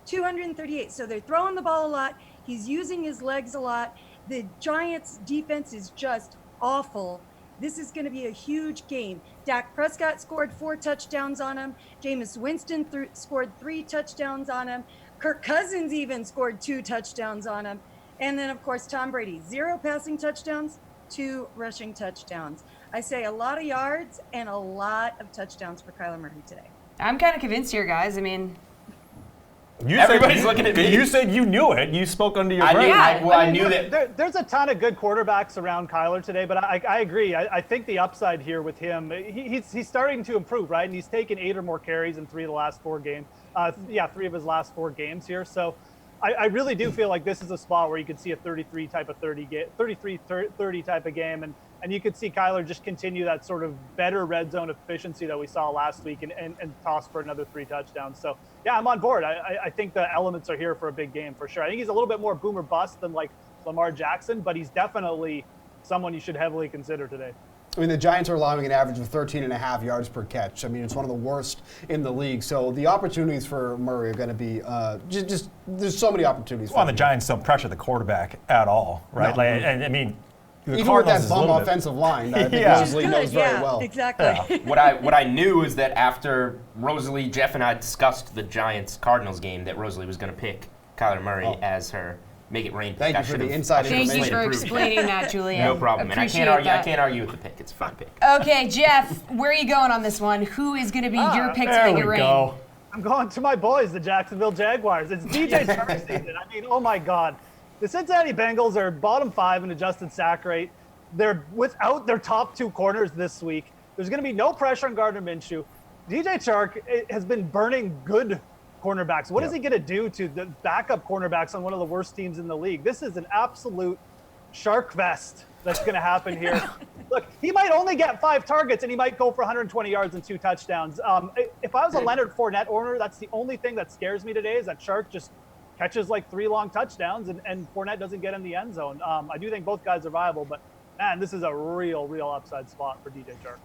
238. So they're throwing the ball a lot. He's using his legs a lot. The Giants' defense is just awful. This is going to be a huge game. Dak Prescott scored 4 touchdowns on him. Jameis Winston scored 3 touchdowns on him. Kirk Cousins even scored 2 touchdowns on him. And then, of course, Tom Brady, 0 passing touchdowns, 2 rushing touchdowns. I say a lot of yards and a lot of touchdowns for Kyler Murray today. I'm kind of convinced here, guys. I mean, Everybody's looking at me. You said you knew it. You spoke under your breath. I knew that. There's a ton of good quarterbacks around Kyler today, but I agree. I think the upside here with him, he's starting to improve, right? And he's taken 8 or more carries in 3 of the last 4 games. 3 of his last 4 games here. So I really do feel like this is a spot where you could see a 33 type of 30 type of game, and you could see Kyler just continue that sort of better red zone efficiency that we saw last week and toss for another 3 touchdowns. So yeah, I'm on board. I think the elements are here for a big game for sure. I think he's a little bit more boomer bust than like Lamar Jackson, but he's definitely someone you should heavily consider today. I mean, the Giants are allowing an average of 13.5 yards per catch. I mean, it's one of the worst in the league. So the opportunities for Murray are going to be just there's so many opportunities. Well, the Giants don't pressure the quarterback at all, right? No. And I mean, the even with Cardinals that bum offensive line, I think Rosalie knows very well. Exactly. Yeah. What I knew is that after Rosalie, Jeff, and I discussed the Giants-Cardinals game, that Rosalie was going to pick Kyler Murray as her make it rain pick. Thank you for the inside information. Thank you for explaining that, Julian. No problem. And I can't argue with the pick. It's a fun pick. Okay, Jeff, where are you going on this one? Who is going to be your pick to make it rain? I'm going to my boys, the Jacksonville Jaguars. It's DJ Chark season. I mean, oh my God. The Cincinnati Bengals are bottom 5 in adjusted sack rate. They're without their top 2 corners this week. There's going to be no pressure on Gardner Minshew. DJ Chark has been burning good cornerbacks. What is he going to do to the backup cornerbacks on one of the worst teams in the league? This is an absolute shark fest that's going to happen here. Look, he might only get 5 targets and he might go for 120 yards and 2 touchdowns. If I was a Leonard Fournette owner, that's the only thing that scares me today is that Chark just catches like 3 long touchdowns and Fournette doesn't get in the end zone. I do think both guys are viable, but man, this is a real upside spot for DJ Chark.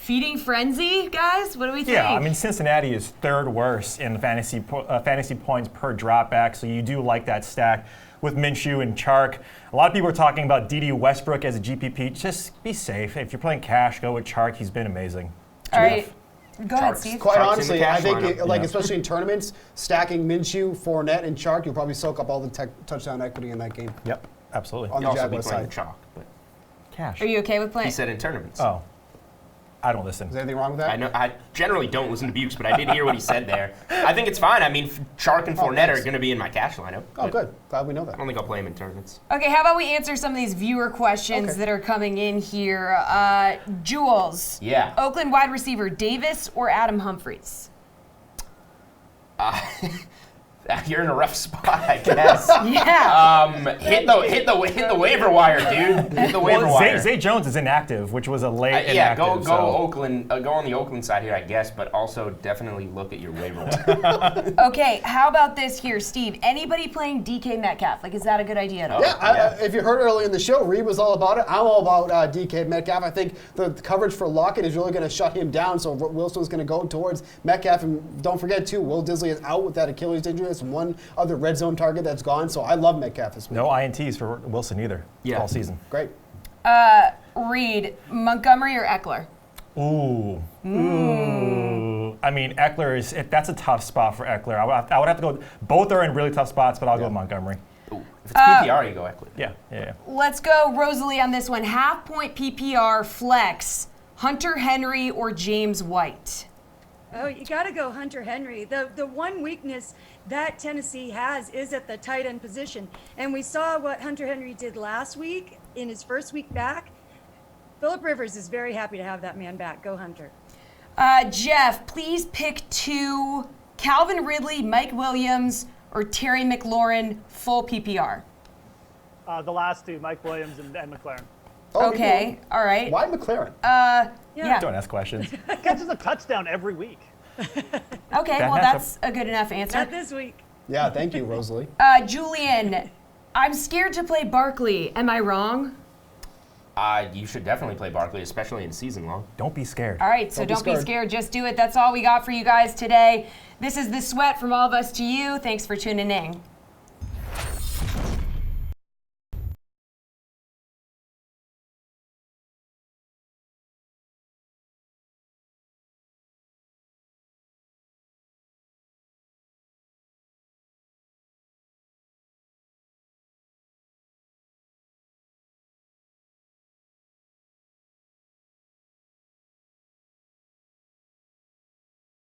Feeding frenzy, guys? What do we think? Yeah, I mean, Cincinnati is third worst in the fantasy points per dropback, so you do like that stack with Minshew and Chark. A lot of people are talking about D.D. Westbrook as a GPP. Just be safe. If you're playing cash, go with Chark. He's been amazing. All right. Go ahead, Steve. Quite honestly, I think, especially in tournaments, stacking Minshew, Fournette, and Chark, you'll probably soak up all the touchdown equity in that game. Yep, absolutely. On the Jaguars side. Chalk, but cash. Are you okay with playing? He said in tournaments. Oh. I don't listen. Is there anything wrong with that? I know. I generally don't listen to Bukes, but I did hear what he said there. I think it's fine. I mean, Chark and Fournette are going to be in my cash lineup. Oh, good. Glad we know that. I don't think I'll play him in tournaments. Okay, how about we answer some of these viewer questions that are coming in here? Jules. Yeah. Oakland wide receiver Davis or Adam Humphries? You're in a rough spot, I guess. Yeah. Hit the waiver wire, dude. Hit the waiver wire. Zay Jones is inactive, which was a late yeah, inactive. go Oakland. Go on the Oakland side here, I guess, but also definitely look at your waiver wire. Okay, how about this here, Steve? Anybody playing DK Metcalf? Like, is that a good idea at all? Yeah, if you heard earlier in the show, Reed was all about it. I'm all about DK Metcalf. I think the coverage for Lockett is really going to shut him down, so Wilson's going to go towards Metcalf. And don't forget, too, Will Disley is out with that Achilles injury. That's one other red zone target that's gone, so I love Metcalf this week. No INTs for Wilson either all season. Great. Reed, Montgomery or Eckler? Ooh. I mean, Eckler that's a tough spot for Eckler. I would have to go. Both are in really tough spots, but I'll go with Montgomery. Ooh. If it's PPR, you go Eckler. Yeah. Let's go Rosalie on this one. Half-point PPR flex, Hunter Henry or James White? Oh, you got to go Hunter Henry. The one weakness that Tennessee has is at the tight end position. And we saw what Hunter Henry did last week in his first week back. Phillip Rivers is very happy to have that man back. Go Hunter. Jeff, please pick two, Calvin Ridley, Mike Williams, or Terry McLaurin, full PPR. The last two, Mike Williams and Mclaren. Okay, all right. Why McLaren? Yeah. Don't ask questions. Catches a touchdown every week. Okay, well, that's a good enough answer. Not this week. Yeah, thank you, Rosalie. Julian, I'm scared to play Barkley. Am I wrong? You should definitely play Barkley, especially in season long. Don't be scared. All right, so don't be scared. Just do it. That's all we got for you guys today. This is The Sweat from all of us to you. Thanks for tuning in.